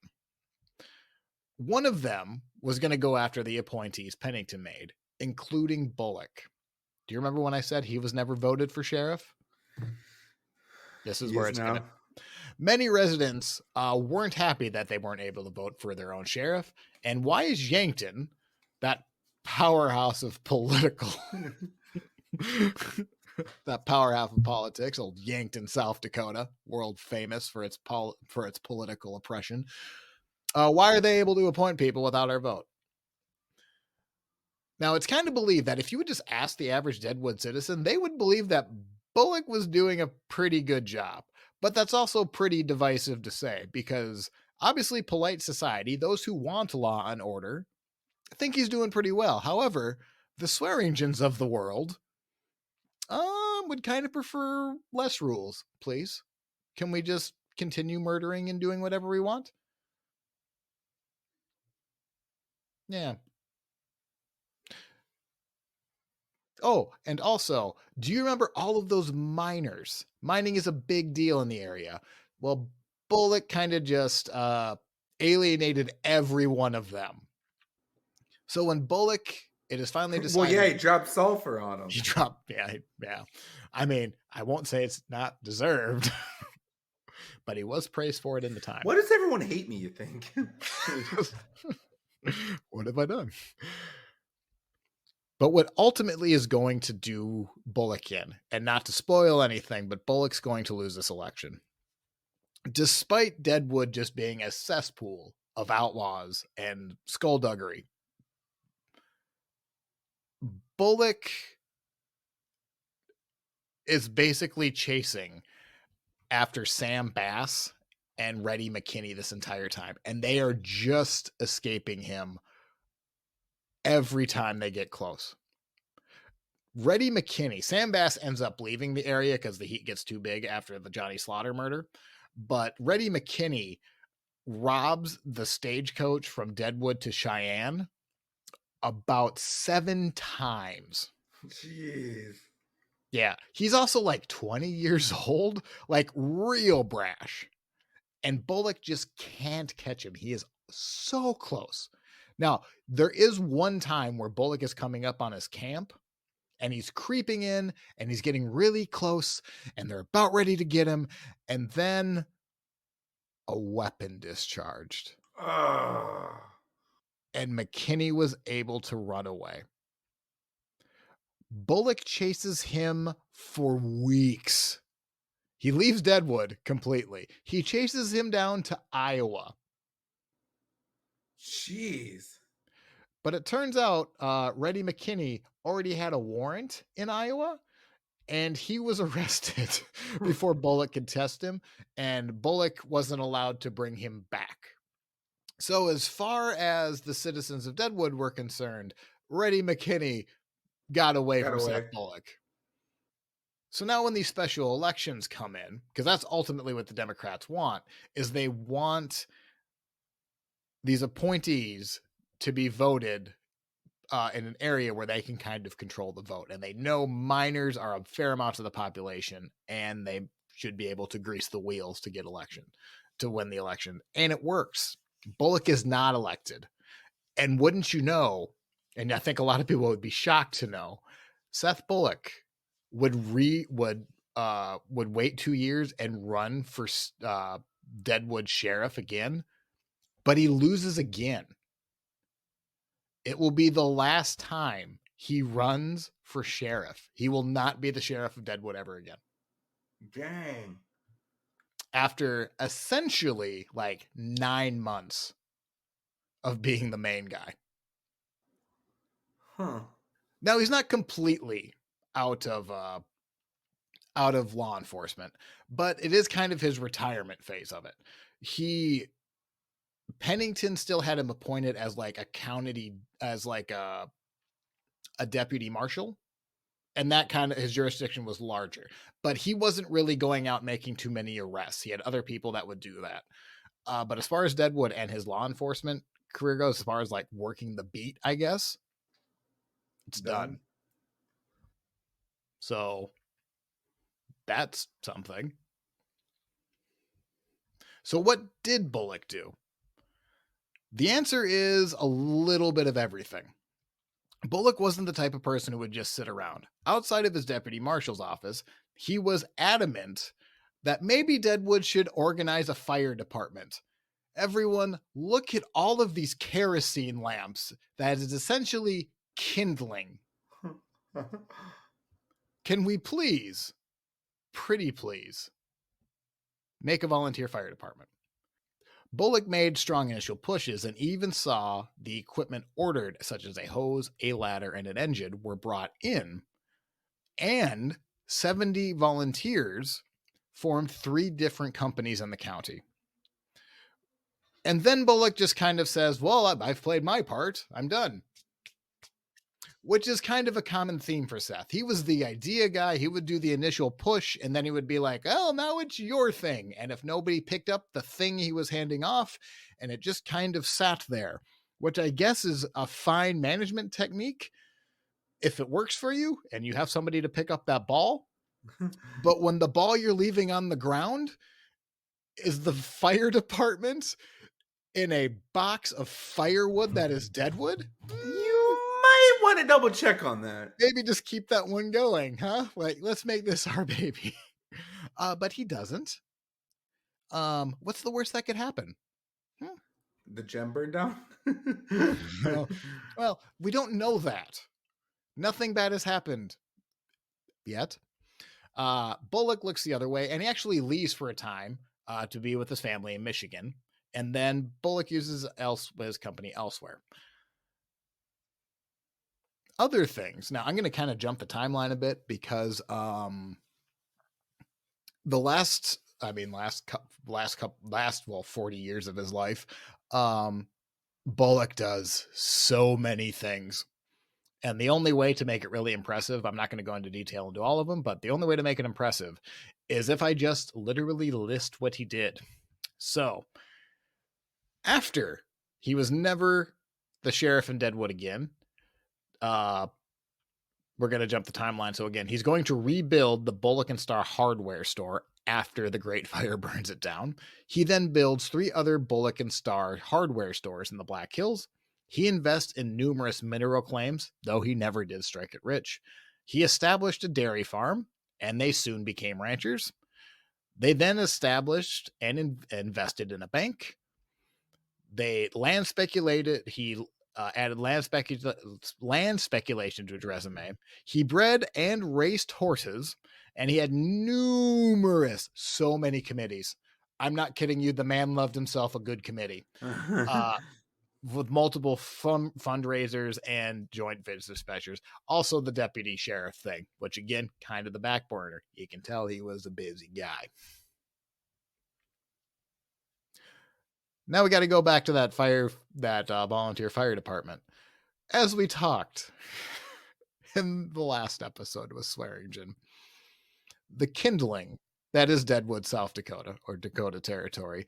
One of them was going to go after the appointees Pennington made, including Bullock. Do you remember when I said he was never voted for sheriff? This is where it's going to... Many residents weren't happy that they weren't able to vote for their own sheriff. And why is Yankton, that powerhouse of political... that powerhouse of politics, old Yankton, South Dakota, world famous for its political oppression. Why are they able to appoint people without our vote? Now, it's kind of believed that if you would just ask the average Deadwood citizen, they would believe that Bullock was doing a pretty good job. But that's also pretty divisive to say, because obviously polite society, those who want law and order, think he's doing pretty well. However, the Swearingens of the world would kind of prefer less rules, please. Can we just continue murdering and doing whatever we want? Yeah. Oh, and also, do you remember all of those miners? Mining is a big deal in the area. Well, Bullock kind of just alienated every one of them. So when Bullock, it is finally decided... Well, yeah, he dropped sulfur on him. He dropped, yeah. I mean, I won't say it's not deserved, but he was praised for it in the time. Why does everyone hate me, you think? What have I done? But what ultimately is going to do Bullock in, and not to spoil anything, but Bullock's going to lose this election. Despite Deadwood just being a cesspool of outlaws and skullduggery, Bullock is basically chasing after Sam Bass and Reddy McKinney this entire time, and they are just escaping him every time they get close. Reddy McKinney, Sam Bass ends up leaving the area because the heat gets too big after the Johnny Slaughter murder. But Reddy McKinney robs the stagecoach from Deadwood to Cheyenne about 7 times. Jeez. Yeah. He's also like 20 years old, like real brash. And Bullock just can't catch him. He is so close. Now, there is one time where Bullock is coming up on his camp and he's creeping in and he's getting really close and they're about ready to get him. And then a weapon discharged. And McKinney was able to run away. Bullock chases him for weeks. He leaves Deadwood completely. He chases him down to Iowa. Jeez. But it turns out Reddy McKinney already had a warrant in Iowa, and he was arrested before Bullock could test him, and Bullock wasn't allowed to bring him back. So as far as the citizens of Deadwood were concerned, Reddy McKinney got away from Seth Bullock. So now when these special elections come in, because that's ultimately what the Democrats want, is they want these appointees to be voted in an area where they can kind of control the vote. And they know minors are a fair amount of the population, and they should be able to grease the wheels to win the election. And it works. Bullock is not elected. And wouldn't you know, and I think a lot of people would be shocked to know, Seth Bullock would wait 2 years and run for Deadwood sheriff again, but he loses again. It will be the last time he runs for sheriff. He will not be the sheriff of Deadwood ever again. Dang. After essentially like 9 months of being the main guy. Huh. Now he's not completely out of law enforcement, but it is kind of his retirement phase of it. Pennington still had him appointed as like a deputy marshal, and that kind of his jurisdiction was larger, but he wasn't really going out making too many arrests. He had other people that would do that. But as far as Deadwood and his law enforcement career goes, as far as like working the beat, I guess it's done. So that's something. So what did Bullock do? The answer is a little bit of everything. Bullock wasn't the type of person who would just sit around. Outside of his deputy marshal's office, he was adamant that maybe Deadwood should organize a fire department. Everyone, look at all of these kerosene lamps that is essentially kindling. Can we please, pretty please, make a volunteer fire department? Bullock made strong initial pushes and even saw the equipment ordered, such as a hose, a ladder, and an engine, were brought in, and 70 volunteers formed 3 different companies in the county. And then Bullock just kind of says, well, I've played my part. I'm done. Which is kind of a common theme for Seth. He was the idea guy. He would do the initial push, and then he would be like, oh, now it's your thing. And if nobody picked up the thing he was handing off, and it just kind of sat there, which I guess is a fine management technique if it works for you and you have somebody to pick up that ball. But when the ball you're leaving on the ground is the fire department in a box of firewood that is Deadwood, you might want to double check on that. Maybe just keep that one going, huh? Like, let's make this our baby. But he doesn't. What's the worst that could happen? The gem burned down? Well, we don't know that. Nothing bad has happened yet. Bullock looks the other way, and he actually leaves for a time to be with his family in Michigan. And then Bullock uses his company elsewhere. Other things. Now, I'm going to kind of jump the timeline a bit because the last 40 years of his life, Bullock does so many things. And the only way to make it really impressive, I'm not going to go into detail and do all of them, but the only way to make it impressive is if I just literally list what he did. So after he was never the sheriff in Deadwood again, we're going to jump the timeline. So again, he's going to rebuild the Bullock and Star hardware store after the Great Fire burns it down. He then builds 3 other Bullock and Star hardware stores in the Black Hills. He invests in numerous mineral claims, though he never did strike it rich. He established a dairy farm, and they soon became ranchers. They then established and invested in a bank. They land speculated. He added land speculation to his resume. He bred and raced horses, and he had so many committees. I'm not kidding you. The man loved himself a good committee. With multiple fundraisers and joint business ventures. Also the deputy sheriff thing, which again, kind of the back burner. You can tell he was a busy guy. Now we got to go back to that volunteer fire department. As we talked in the last episode with Swearingen, the kindling, that is Deadwood, South Dakota, or Dakota Territory,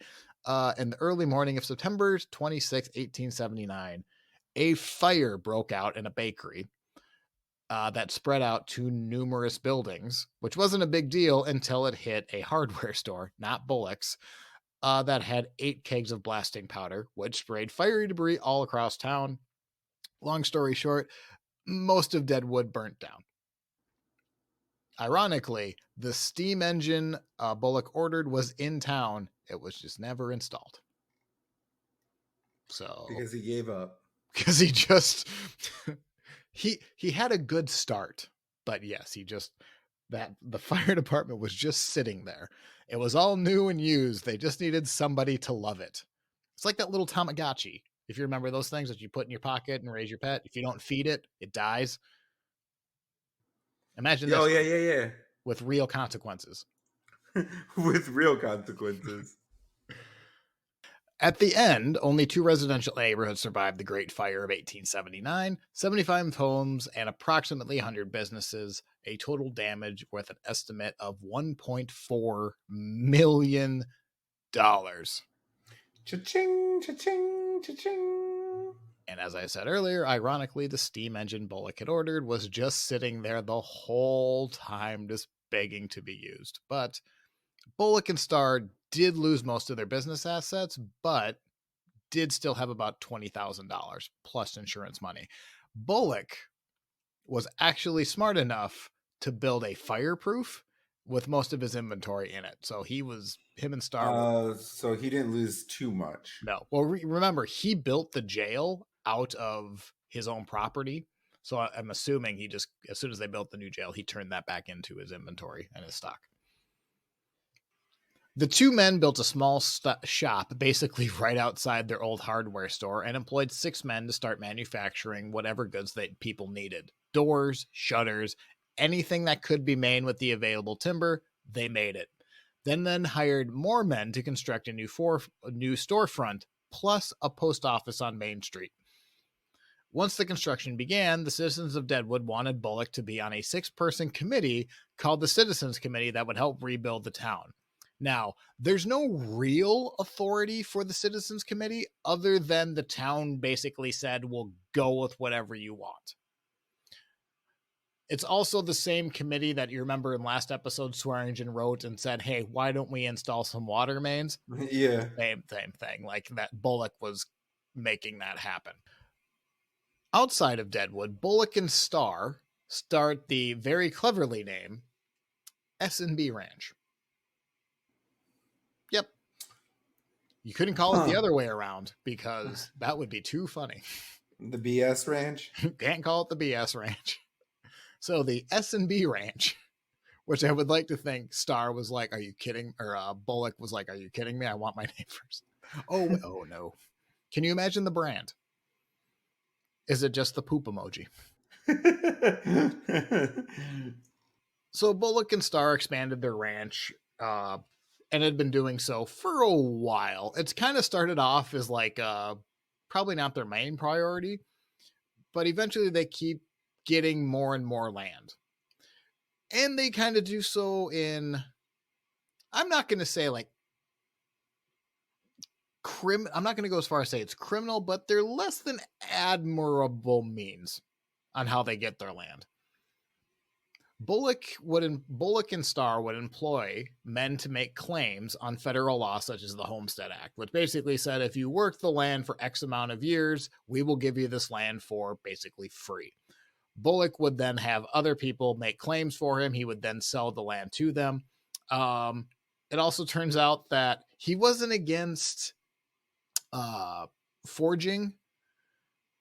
in the early morning of September 26, 1879, a fire broke out in a bakery that spread out to numerous buildings, which wasn't a big deal until it hit a hardware store, not Bullock's, that had 8 kegs of blasting powder, which sprayed fiery debris all across town. Long story short, most of Deadwood burnt down. Ironically, the steam engine Bullock ordered was in town. It was just never installed. So because he gave up. Because he just he had a good start, but yes, the fire department was just sitting there. It was all new and used. They just needed somebody to love it. It's like that little Tamagotchi. If you remember those things that you put in your pocket and raise your pet, if you don't feed it, it dies. Imagine this. Oh, yeah. With real consequences. With real consequences. At the end, only 2 residential neighborhoods survived the Great Fire of 1879, 75 homes and approximately 100 businesses, a total damage worth an estimate of $1.4 million. Cha-ching, cha-ching, cha-ching. And as I said earlier, ironically, the steam engine Bullock had ordered was just sitting there the whole time, just begging to be used. But Bullock and Starr did lose most of their business assets, but did still have about $20,000 plus insurance money. Bullock was actually smart enough to build a fireproof with most of his inventory in it. So him and Starr. So he didn't lose too much. No. Well, remember, he built the jail out of his own property. So I'm assuming he just, as soon as they built the new jail, he turned that back into his inventory and his stock. The 2 men built a small shop basically right outside their old hardware store and employed 6 men to start manufacturing whatever goods that people needed. Doors, shutters, anything that could be made with the available timber, they made it. Then hired more men to construct a new storefront, plus a post office on Main Street. Once the construction began, the citizens of Deadwood wanted Bullock to be on a 6-person committee called the Citizens Committee that would help rebuild the town. Now, there's no real authority for the Citizens Committee other than the town basically said, we'll go with whatever you want. It's also the same committee that you remember in last episode, Swearingen wrote and said, hey, why don't we install some water mains? Yeah. Same thing. Like that Bullock was making that happen. Outside of Deadwood, Bullock and Starr start the very cleverly named S&B Ranch. Yep. You couldn't call it the other way around because that would be too funny. The BS Ranch? Can't call it the BS Ranch. So the S&B Ranch, which I would like to think Starr was like, are you kidding? Or Bullock was like, are you kidding me? I want my name first. Oh no. Can you imagine the brand? Is it just the poop emoji? So Bullock and Starr expanded their ranch and had been doing so for a while. It's kind of started off as like probably not their main priority, but eventually they keep getting more and more land. And they kind of do so in, I'm not going to say like I'm not going to go as far as say it's criminal, but they're less than admirable means on how they get their land. Bullock and Starr would employ men to make claims on federal law such as the Homestead Act, which basically said if you work the land for X amount of years, we will give you this land for basically free. Bullock would then have other people make claims for him. He would then sell the land to them. It also turns out that he wasn't against forging,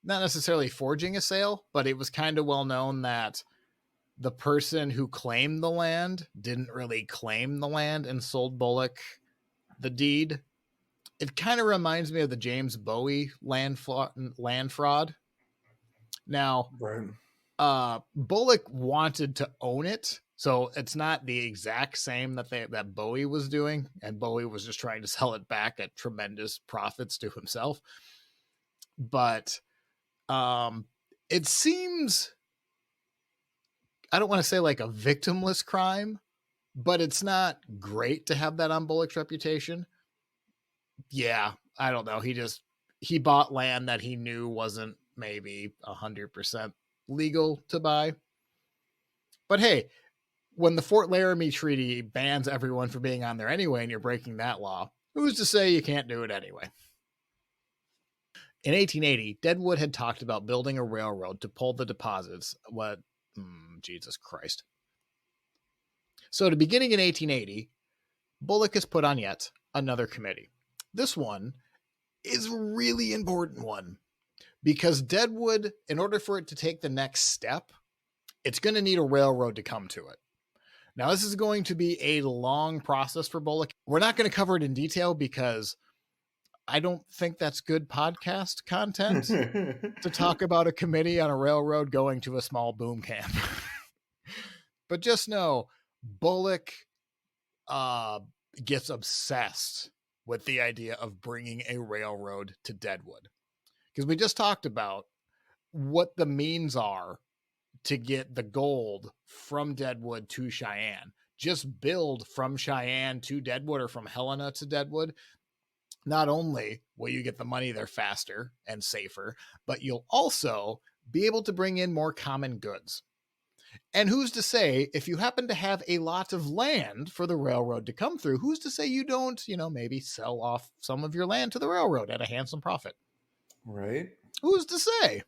not necessarily forging a sale, but it was kind of well known that the person who claimed the land didn't really claim the land and sold Bullock the deed. It kind of reminds me of the James Bowie land fraud. Now, right. Bullock wanted to own it, so it's not the exact same that Bowie was doing, and Bowie was just trying to sell it back at tremendous profits to himself. But it seems, I don't want to say like a victimless crime, but it's not great to have that on Bullock's reputation. Yeah, I don't know. He bought land that he knew wasn't maybe 100% legal to buy. But hey, when the Fort Laramie Treaty bans everyone from being on there anyway, and you're breaking that law, who's to say you can't do it anyway? In 1880, Deadwood had talked about building a railroad to pull the deposits. Jesus Christ. So, to beginning in 1880, Bullock is put on yet another committee. This one is a really important one because Deadwood, in order for it to take the next step, it's going to need a railroad to come to it. Now, this is going to be a long process for Bullock. We're not going to cover it in detail because I don't think that's good podcast content to talk about a committee on a railroad going to a small boom camp. But just know, Bullock gets obsessed with the idea of bringing a railroad to Deadwood. Because we just talked about what the means are to get the gold from Deadwood to Cheyenne. Just build from Cheyenne to Deadwood or from Helena to Deadwood. Not only will you get the money there faster and safer, but you'll also be able to bring in more common goods. And who's to say, if you happen to have a lot of land for the railroad to come through, who's to say you don't, maybe sell off some of your land to the railroad at a handsome profit? Right. Who's to say?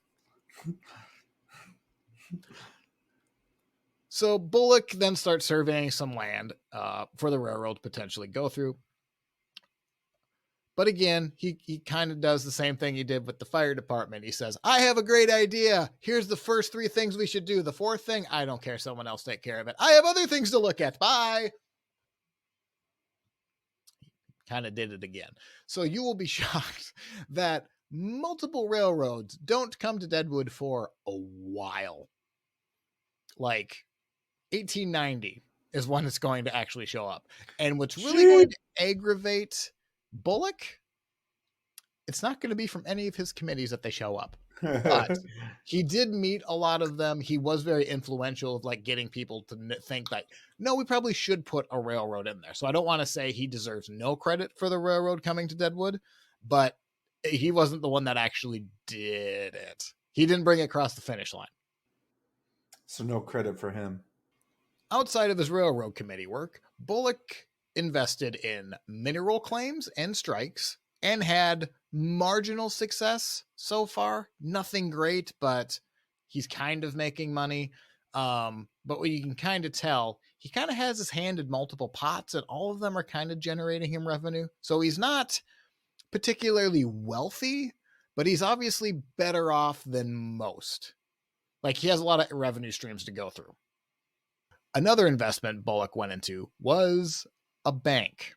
So Bullock then starts surveying some land for the railroad to potentially go through. But again, he kind of does the same thing he did with the fire department. He says, I have a great idea. Here's the first 3 things we should do. The 4th thing, I don't care. Someone else take care of it. I have other things to look at. Bye. Kind of did it again. So you will be shocked that multiple railroads don't come to Deadwood for a while. Like 1890 is when it's going to actually show up. And what's really going to aggravate Bullock, it's not going to be from any of his committees that they show up. But he did meet a lot of them. He was very influential of like getting people to think like, no, we probably should put a railroad in there. So I don't want to say he deserves no credit for the railroad coming to Deadwood, but he wasn't the one that actually did it. He didn't bring it across the finish line. So no credit for him. Outside of his railroad committee work, Bullock invested in mineral claims and strikes and had marginal success so far. Nothing great, but he's kind of making money. But what you can kind of tell, he kind of has his hand in multiple pots and all of them are kind of generating him revenue. So he's not particularly wealthy, but he's obviously better off than most. Like he has a lot of revenue streams to go through. Another investment Bullock went into was a bank,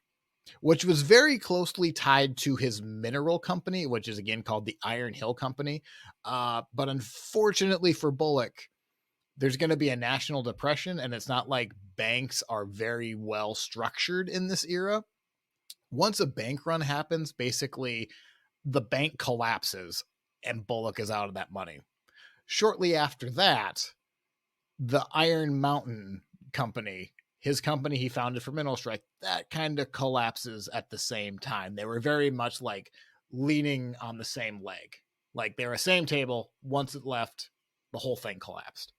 which was very closely tied to his mineral company, which is again called the Iron Hill Company. But unfortunately for Bullock, there's going to be a national depression, and it's not like banks are very well structured in this era. Once a bank run happens, basically the bank collapses and Bullock is out of that money. Shortly after that, the Iron Mountain Company, his company he founded for Mineral Strike, that kind of collapses at the same time. They were very much like leaning on the same leg. Like they were the same table. Once it left, the whole thing collapsed.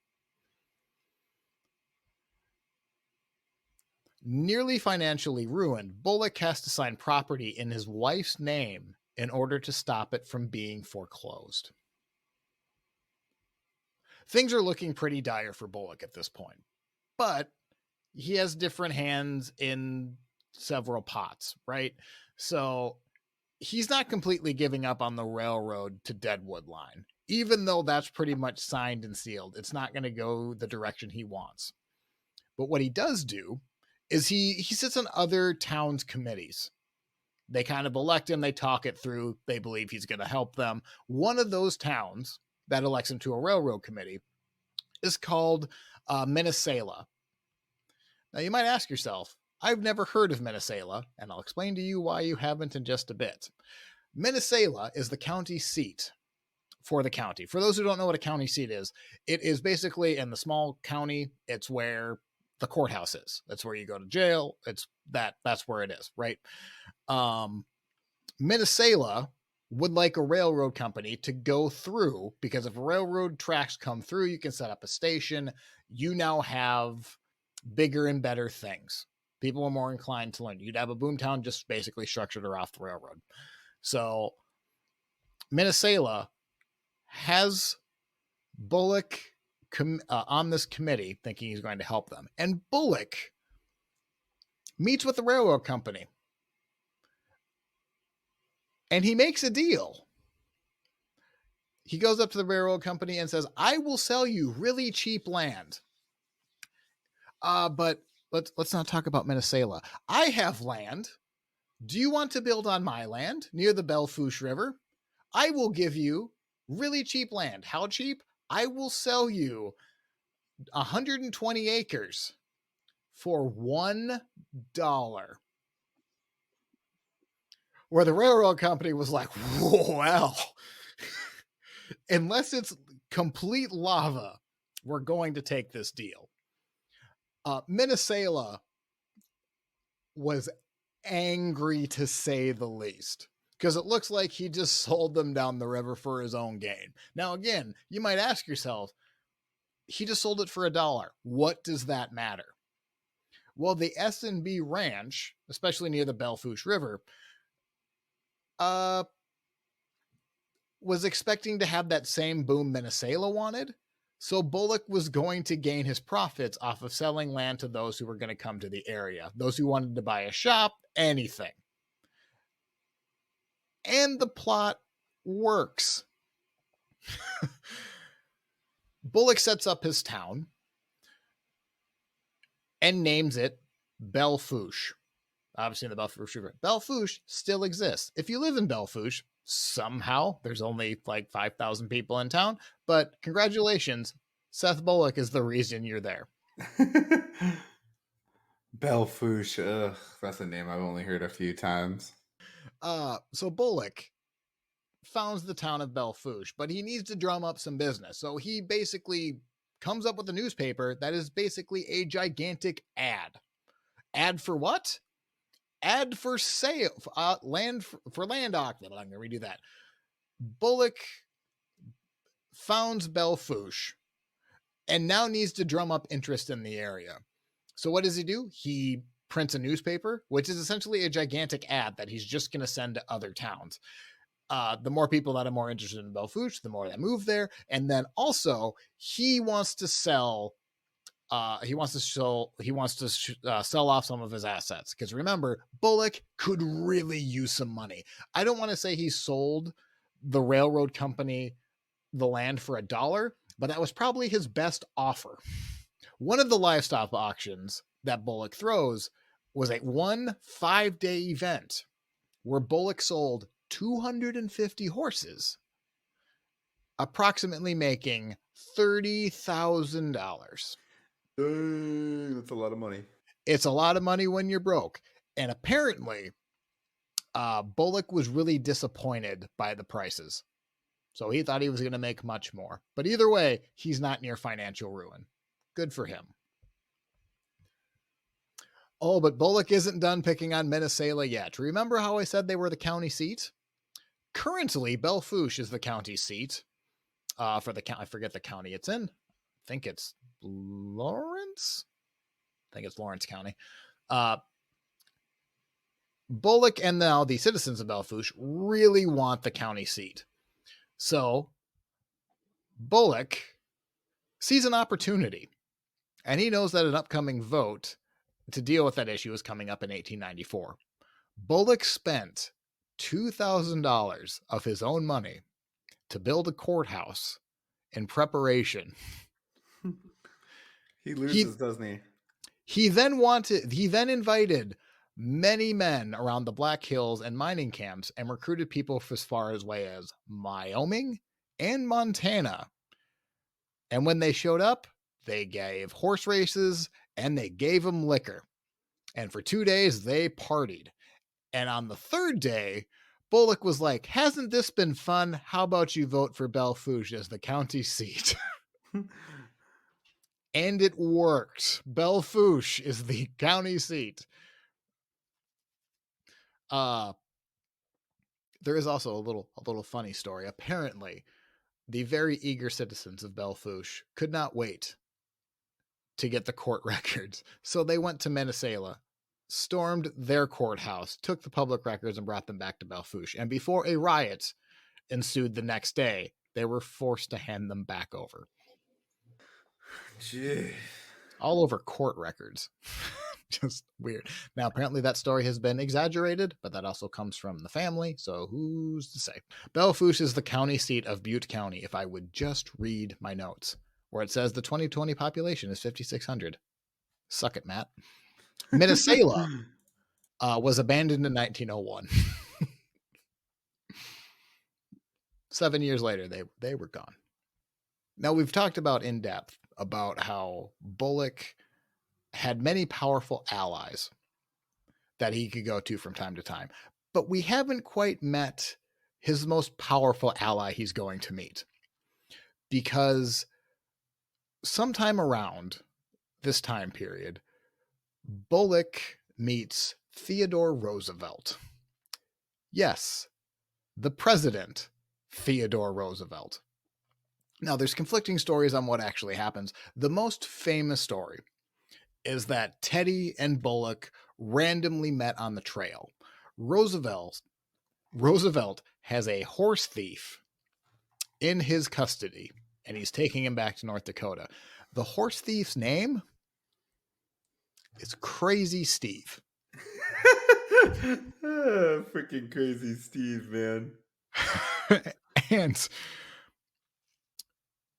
Nearly financially ruined, Bullock has to sign property in his wife's name in order to stop it from being foreclosed. Things are looking pretty dire for Bullock at this point, but he has different hands in several pots, right? So he's not completely giving up on the railroad to Deadwood line, even though that's pretty much signed and sealed. It's not going to go the direction he wants. But what he does do is he sits on other towns' committees. They kind of elect him, they talk it through, they believe he's going to help them. One of those towns that elects him to a railroad committee is called Minnesota. Now, you might ask yourself, I've never heard of Minnesota, and I'll explain to you why you haven't in just a bit. Minnesota is the county seat for the county. For those who don't know what a county seat is, it is basically in the small county, it's where the courthouse is. That's where you go to jail. That's where it is, right? Minnesota would like a railroad company to go through, because if railroad tracks come through, you can set up a station. You now have bigger and better things. People are more inclined to learn. You'd have a boomtown just basically structured around the railroad. So Minnesota has Bullock on this committee thinking he's going to help them. And Bullock meets with the railroad company. And he makes a deal. He goes up to the railroad company and says, I will sell you really cheap land. But let's not talk about Minnesota. I have land. Do you want to build on my land near the Belle Fourche River? I will give you really cheap land. How cheap? I will sell you 120 acres for $1. Where the railroad company was like, well, unless it's complete lava, we're going to take this deal. Minnesota was angry, to say the least, because it looks like he just sold them down the river for his own gain. Now, again, you might ask yourself, he just sold it for $1. What does that matter? Well, the S&B Ranch, especially near the Belle Fourche River, was expecting to have that same boom Minnesota wanted. So Bullock was going to gain his profits off of selling land to those who were going to come to the area, those who wanted to buy a shop, anything. And the plot works. Bullock sets up his town and names it Belle Fourche. Obviously, in the Belle Fourche River. Belle Fourche still exists. If you live in Belle Fourche, somehow there's only like 5,000 people in town, but congratulations, Seth Bullock is the reason you're there. Belle Fourche, ugh, that's a name I've only heard a few times. So Bullock founds the town of Belle Fourche, but he needs to drum up some business. So he basically comes up with a newspaper that is basically a gigantic ad. Ad for what? Ad for sale, land for land auction. I'm going to redo that. Bullock founds Belle Fourche and now needs to drum up interest in the area. So what does he do? He prints a newspaper, which is essentially a gigantic ad that he's just going to send to other towns. The more people that are more interested in Belle Fourche, the more that move there. And then also he wants to sell sell off some of his assets, because remember, Bullock could really use some money. I don't want to say he sold the railroad company the land for $1, but that was probably his best offer. One of the livestock auctions that Bullock throws was a 5-day event where Bullock sold 250 horses, approximately making $30,000. Dang, that's a lot of money. It's a lot of money when you're broke. And apparently, Bullock was really disappointed by the prices. So he thought he was going to make much more. But either way, he's not near financial ruin. Good for him. Oh, but Bullock isn't done picking on Minnesota yet. Remember how I said they were the county seat? Currently, Belle Fourche is the county seat. For the I forget the county it's in. I think it's Lawrence. I think it's Lawrence County. Bullock and now the citizens of Belle Fourche really want the county seat. So Bullock sees an opportunity, and he knows that an upcoming vote to deal with that issue is coming up in 1894. Bullock spent $2,000 of his own money to build a courthouse in preparation. He loses, doesn't he? He then invited many men around the Black Hills and mining camps and recruited people as far away as Wyoming and Montana. And when they showed up, they gave horse races and they gave them liquor. And for 2 days, they partied. And on the third day, Bullock was like, hasn't this been fun? How about you vote for Belle Fourche as the county seat? And it worked. Belle Fourche is the county seat. There is also a little funny story. Apparently, the very eager citizens of Belle Fourche could not wait to get the court records. So they went to Minnesota, stormed their courthouse, took the public records, and brought them back to Belle Fourche. And before a riot ensued the next day, they were forced to hand them back over. Jeez. All over court records. Just weird. Now, apparently that story has been exaggerated, but that also comes from the family, so who's to say? Belle Fourche is the county seat of Butte County, if I would just read my notes, where it says the 2020 population is 5,600. Suck it, Matt. Minnesota was abandoned in 1901. 7 years later, they were gone. Now, we've talked about in depth about how Bullock had many powerful allies that he could go to from time to time, but we haven't quite met his most powerful ally he's going to meet, because sometime around this time period, Bullock meets Theodore Roosevelt. Yes, the president, Theodore Roosevelt. Now, there's conflicting stories on what actually happens. The most famous story is that Teddy and Bullock randomly met on the trail. Roosevelt has a horse thief in his custody, and he's taking him back to North Dakota. The horse thief's name is Crazy Steve. Freaking Crazy Steve, man. And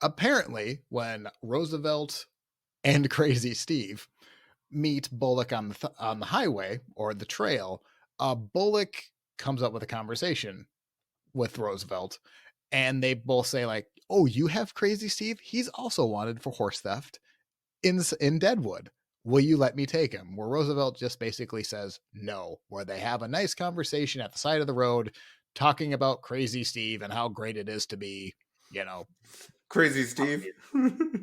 apparently, when Roosevelt and Crazy Steve meet Bullock on the highway or the trail, Bullock comes up with a conversation with Roosevelt, and they both say like, "Oh, you have Crazy Steve? He's also wanted for horse theft in Deadwood. Will you let me take him?" Where Roosevelt just basically says no, where they have a nice conversation at the side of the road talking about Crazy Steve and how great it is to be, Crazy Steve.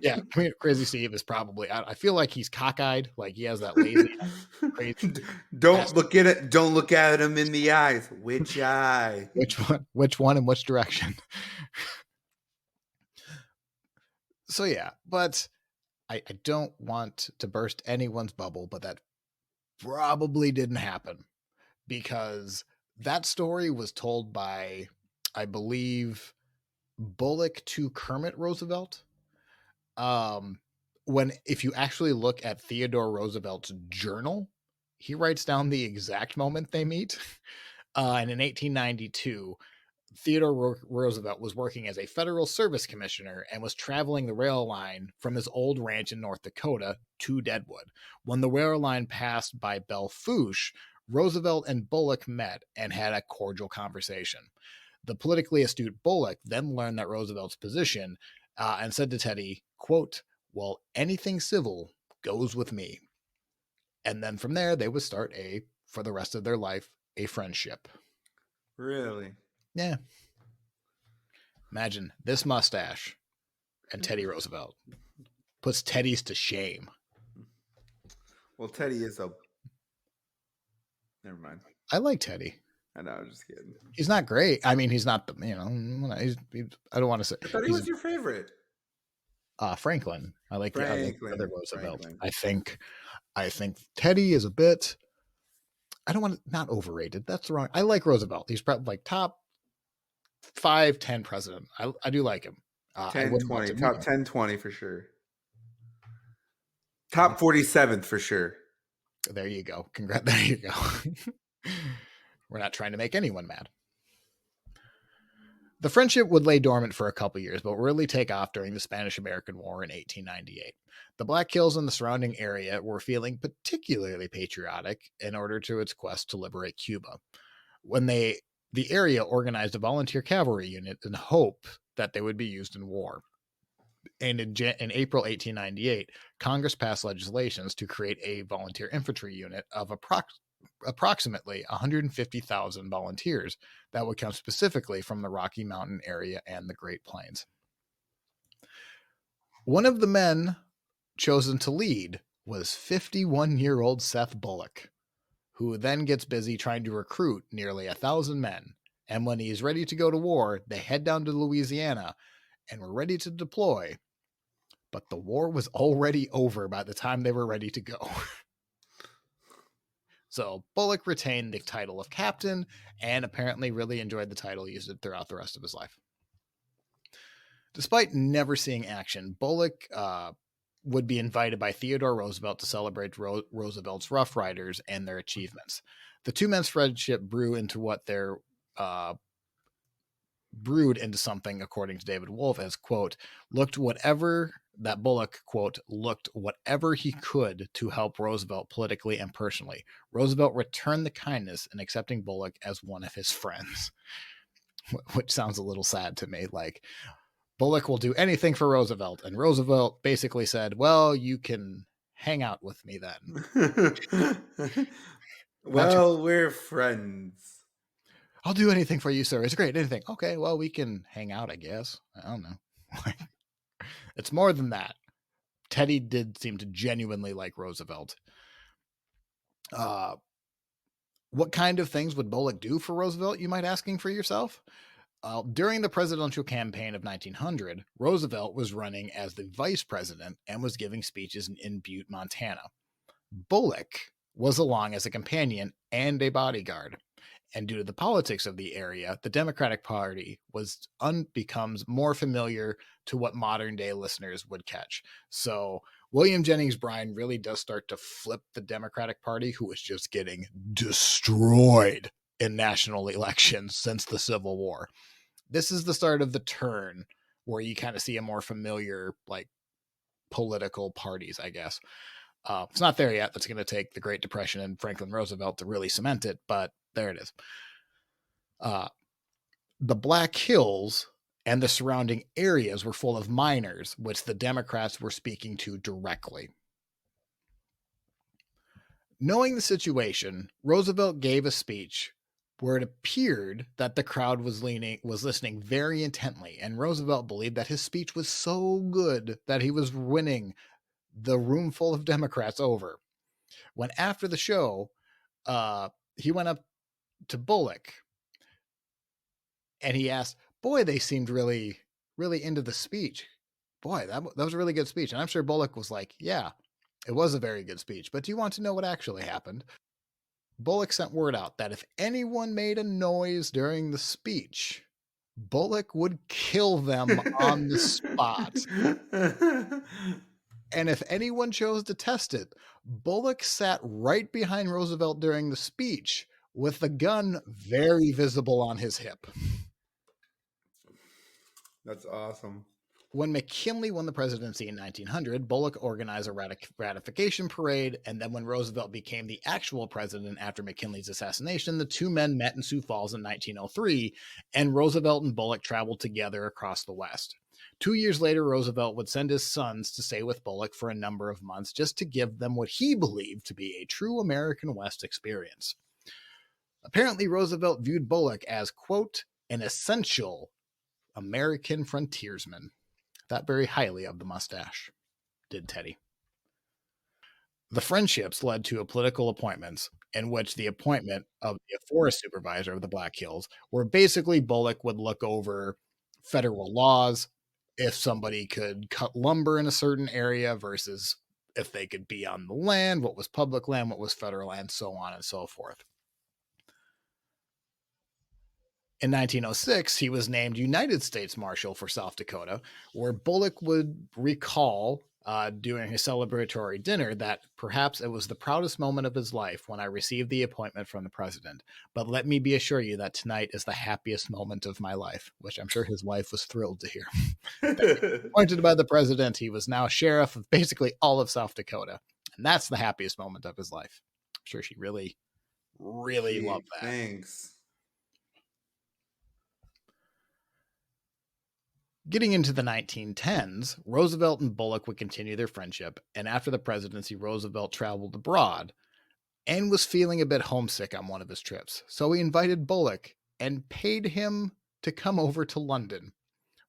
Yeah, Crazy Steve is probably, I feel like he's cockeyed, like he has that lazy crazy. Don't look at it. Don't look at him in the eyes. Which eye? Which one in which direction? So yeah, but I don't want to burst anyone's bubble, but that probably didn't happen, because that story was told by, I believe, Bullock to Kermit Roosevelt. If you actually look at Theodore Roosevelt's journal, he writes down the exact moment they meet. And in 1892, Theodore Roosevelt was working as a Federal Service Commissioner and was traveling the rail line from his old ranch in North Dakota to Deadwood. When the rail line passed by Belle Fourche, Roosevelt and Bullock met and had a cordial conversation. The politically astute Bullock then learned that Roosevelt's position and said to Teddy, quote, "Well, anything civil goes with me." And then from there, they would start for the rest of their life, a friendship. Really? Yeah. Imagine this mustache and Teddy Roosevelt. Puts Teddy's to shame. Well, Teddy is a. Never mind. I like Teddy. I know. I'm just kidding. He's not great. I mean, he's not the, I don't want to say. I thought he was your favorite. Franklin. I like the other Roosevelt. Franklin. I think Teddy is a bit, I don't want to, not overrated. That's wrong. I like Roosevelt. He's probably like top 5, 10 president. I do like him. 10, 20, top 10, 20 for sure. Top 47th for sure. There you go. Congrats. There you go. We're not trying to make anyone mad. The friendship would lay dormant for a couple years, but really take off during the Spanish-American War in 1898. The Black Hills and the surrounding area were feeling particularly patriotic in order to its quest to liberate Cuba. When the area organized a volunteer cavalry unit in hope that they would be used in war. And in April 1898, Congress passed legislations to create a volunteer infantry unit of approximately 150,000 volunteers that would come specifically from the Rocky Mountain area and the Great Plains. One of the men chosen to lead was 51-year-old Seth Bullock, who then gets busy trying to recruit nearly 1,000 men. And when he's ready to go to war, they head down to Louisiana and were ready to deploy. But the war was already over by the time they were ready to go. So Bullock retained the title of captain and apparently really enjoyed the title, used it throughout the rest of his life. Despite never seeing action, Bullock would be invited by Theodore Roosevelt to celebrate Roosevelt's Rough Riders and their achievements. The two men's friendship brewed into something, according to David Wolff, as, quote, Bullock, quote, looked whatever he could to help Roosevelt politically and personally. Roosevelt returned the kindness in accepting Bullock as one of his friends, which sounds a little sad to me. Like, Bullock will do anything for Roosevelt. And Roosevelt basically said, well, you can hang out with me then. Well, we're friends. I'll do anything for you, sir. It's great. Anything. Okay, well, we can hang out, I guess. I don't know. It's more than that. Teddy did seem to genuinely like Roosevelt. What kind of things would Bullock do for Roosevelt, you might asking for yourself? During the presidential campaign of 1900, Roosevelt was running as the vice president and was giving speeches in Butte, Montana. Bullock was along as a companion and a bodyguard. And due to the politics of the area, the Democratic Party becomes more familiar to what modern day listeners would catch. So William Jennings Bryan really does start to flip the Democratic Party, who was just getting destroyed in national elections since the Civil War. This is the start of the turn where you kind of see a more familiar, like, political parties, I guess. It's not there yet. That's going to take the Great Depression and Franklin Roosevelt to really cement it, but there it is. The Black Hills and the surrounding areas were full of miners, which the Democrats were speaking to directly. Knowing the situation, Roosevelt gave a speech where it appeared that the crowd was listening very intently, and Roosevelt believed that his speech was so good that he was winning the room full of Democrats over. When after the show, he went up to Bullock and he asked, boy, they seemed really, really into the speech. Boy, that was a really good speech. And I'm sure Bullock was like, yeah, it was a very good speech. But do you want to know what actually happened? Bullock sent word out that if anyone made a noise during the speech, Bullock would kill them on the spot. And if anyone chose to test it, Bullock sat right behind Roosevelt during the speech with the gun very visible on his hip. That's awesome. When McKinley won the presidency in 1900, Bullock organized a ratification parade, and then when Roosevelt became the actual president after McKinley's assassination, the two men met in Sioux Falls in 1903, and Roosevelt and Bullock traveled together across the West. 2 years later, Roosevelt would send his sons to stay with Bullock for a number of months just to give them what he believed to be a true American West experience. Apparently, Roosevelt viewed Bullock as, quote, an essential American frontiersman. Thought very highly of the mustache, did Teddy. The friendships led to political appointments in which the appointment of the forest supervisor of the Black Hills, where basically Bullock would look over federal laws, if somebody could cut lumber in a certain area versus if they could be on the land, what was public land, what was federal land, so on and so forth. In 1906, he was named United States Marshal for South Dakota, where Bullock would recall during his celebratory dinner that perhaps it was the proudest moment of his life when I received the appointment from the president. But let me be assure you that tonight is the happiest moment of my life, which I'm sure his wife was thrilled to hear. Appointed by the president, he was now sheriff of basically all of South Dakota. And that's the happiest moment of his life. I'm sure she really, really loved that. Thanks. Getting into the 1910s, Roosevelt and Bullock would continue their friendship, and after the presidency, Roosevelt traveled abroad and was feeling a bit homesick on one of his trips. So he invited Bullock and paid him to come over to London,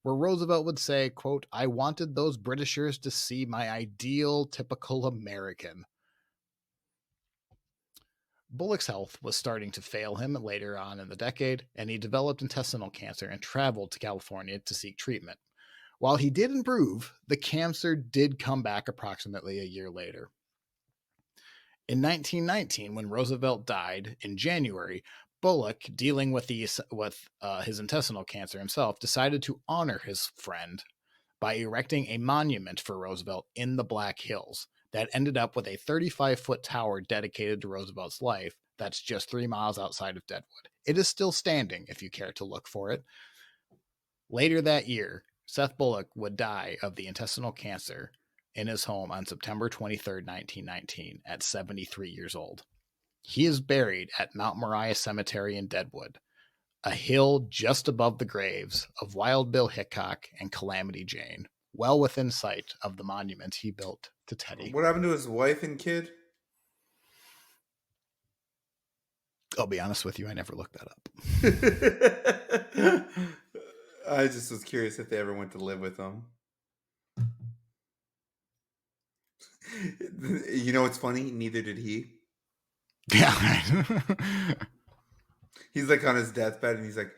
where Roosevelt would say, quote, "I wanted those Britishers to see my ideal, typical American." Bullock's health was starting to fail him later on in the decade, and he developed intestinal cancer and traveled to California to seek treatment. While he did improve, the cancer did come back approximately a year later. In 1919, when Roosevelt died in January, Bullock, dealing with his intestinal cancer himself, decided to honor his friend by erecting a monument for Roosevelt in the Black Hills that ended up with a 35-foot tower dedicated to Roosevelt's life that's just 3 miles outside of Deadwood. It is still standing if you care to look for it. Later that year, Seth Bullock would die of the intestinal cancer in his home on September 23, 1919, at 73 years old. He is buried at Mount Moriah Cemetery in Deadwood, a hill just above the graves of Wild Bill Hickok and Calamity Jane, well within sight of the monument he built to Teddy. What happened to his wife and kid? I'll be honest with you, I never looked that up. I just was curious if they ever went to live with him. You know what's funny? Neither did he. Yeah. He's like on his deathbed and he's like,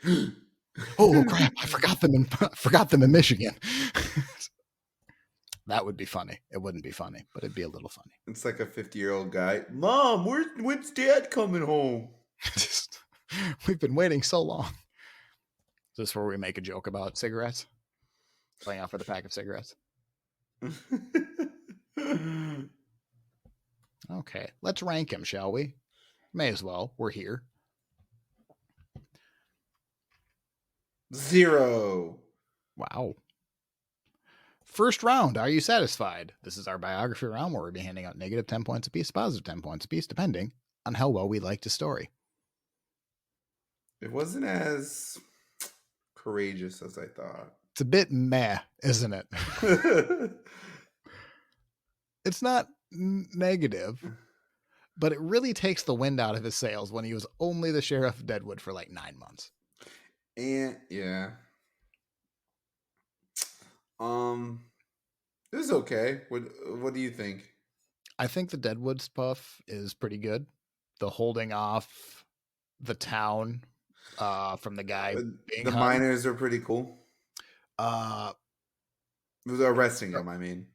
"Oh crap, I forgot them in Michigan." That would be funny. It wouldn't be funny, but it'd be a little funny. It's like a 50-year-old guy. "Mom, when's Dad coming home?" We've been waiting so long. Is this where we make a joke about cigarettes? Playing out for the pack of cigarettes. Okay, let's rank him, shall we? May as well. We're here. 0. Wow. First round, are you satisfied? This is our biography round where we'll be handing out negative 10 points apiece, positive 10 points apiece, depending on how well we liked his story. It wasn't as courageous as I thought. It's a bit meh, isn't it? It's not negative, but it really takes the wind out of his sails when he was only the sheriff of Deadwood for like 9 months. And yeah. It was okay. What do you think? I think the Deadwood stuff is pretty good. The holding off the town from the guy being the hung. miners are pretty cool. Arresting him, I mean.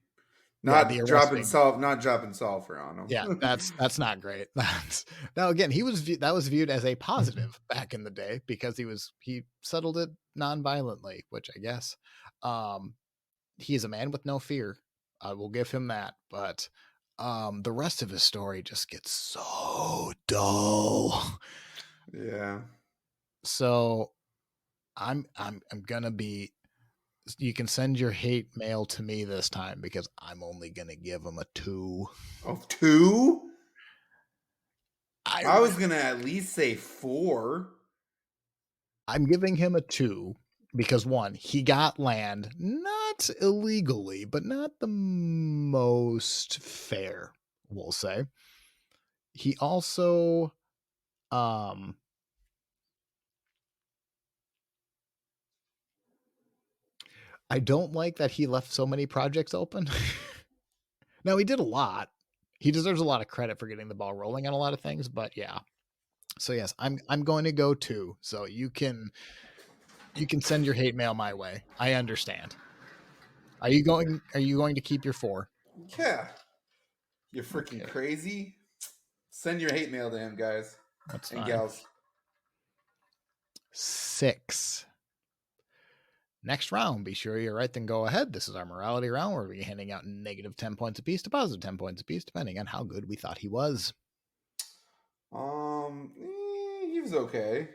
Not dropping sulfur on him. Yeah, that's not great. Now again, that was viewed as a positive back in the day because he settled it non-violently, which I guess he's a man with no fear. I will give him that, but the rest of his story just gets so dull. Yeah. So I'm gonna be. You can send your hate mail to me this time because I'm only gonna give him a 2. Oh, 2? I was gonna at least say 4. I'm giving him a 2 because 1, he got land not illegally, but not the most fair, we'll say. He also I don't like that he left so many projects open. Now he did a lot. He deserves a lot of credit for getting the ball rolling on a lot of things, but yeah. So yes, I'm going to go 2. So you can send your hate mail my way. I understand. Are you going to keep your 4? Yeah. You're freaking Okay, crazy. Send your hate mail to him, guys that's and fine. gals. 6. Next round, be sure you're right, then go ahead. This is our morality round where we're handing out negative 10 points apiece to positive 10 points apiece, depending on how good we thought he was. He was okay.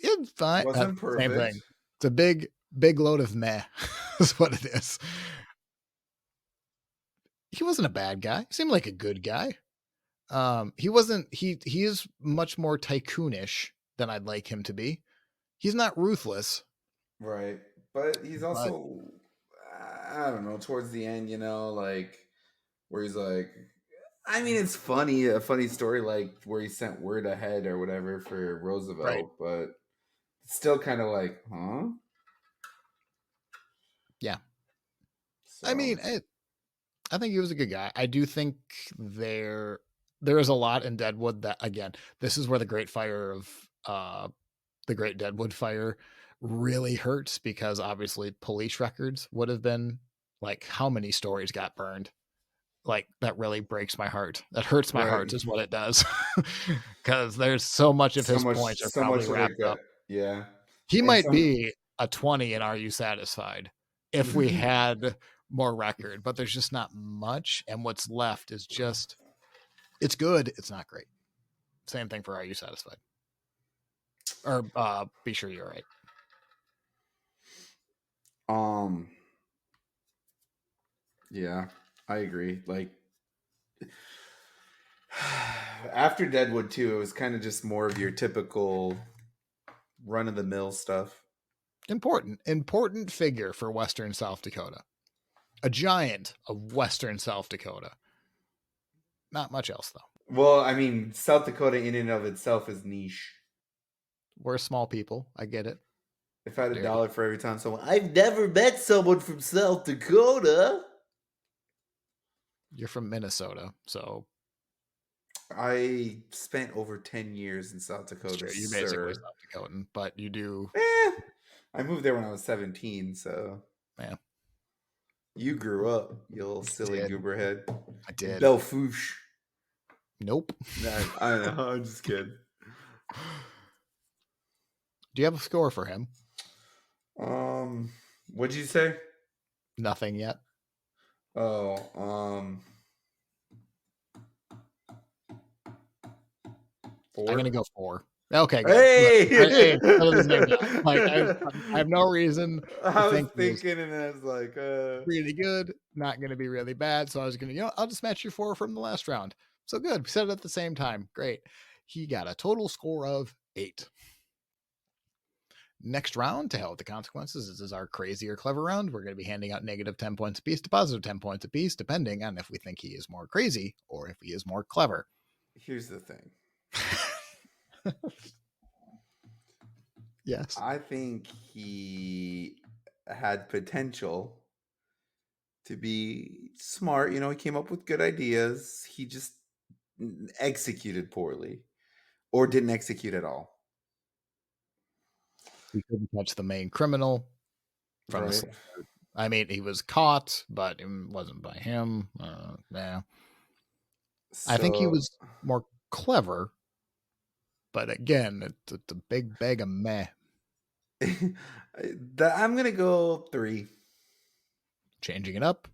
It's fine. Wasn't Same perfect. thing. It's a big load of meh, is what it is. He wasn't a bad guy. He seemed like a good guy. He wasn't. He is much more tycoonish than I'd like him to be. He's not ruthless, Right. But he's but also, I don't know, towards the end, like where he's like, I mean, it's funny, a funny story, like where he sent word ahead or whatever for right. Roosevelt, but it's still kind of like, huh? Yeah. I So, mean, I think he was a good guy. I do think there is a lot in Deadwood that, again, this is where the Great Fire of the Great Deadwood Fire really hurts, because obviously police records would have been like, how many stories got burned. Like, that really breaks my heart. That hurts my right. heart is what it does. Because there's so much of his points are So probably much of it wrapped got, up. yeah. He And might some, be a 20 in Are You Satisfied if we had more record, but there's just not much. And what's left is just, it's good. It's not great. Same thing for Are You Satisfied? Or Be Sure You're Right. um, yeah, I agree. Like, after Deadwood 2, it was kind of just more of your typical run of the mill stuff. Important figure for Western South Dakota. A giant of Western South Dakota. Not much else, though. Well, I mean, South Dakota in and of itself is niche. We're small people. I get it. If I had a There, dollar for every time someone, I've never met someone from South Dakota. you're from Minnesota, so I spent over 10 years in South it's Dakota, true. You're basically sir. South Dakotan, but you do, Eh, I moved there when I was 17, so yeah. you grew up, you little I silly did. goober head. I did. Belfouche. Nope. No, I don't know. I'm just kidding. Do you have a score for him? What'd you say? Nothing yet. Oh, 4. I'm gonna go 4. Okay, good. Look, Hey! hey, settle this name down. Like, I have no reason to I was think he was thinking, and I was like, really good, not gonna be really bad. So I was gonna, I'll just match your 4 from the last round. So good. We said it at the same time. Great. He got a total score of 8. Next round, to hell with the consequences. This is our crazy or clever round. We're going to be handing out negative 10 points apiece to positive 10 points apiece, depending on if we think he is more crazy or if he is more clever. here's the thing. Yes. I think he had potential to be smart. He came up with good ideas. He just executed poorly or didn't execute at all. He couldn't catch the main criminal from the Right. slaughter. I mean, he was caught, but it wasn't by him. Yeah. I think he So was more clever, but again, it's a big bag of meh. I'm going to go 3. Changing it up.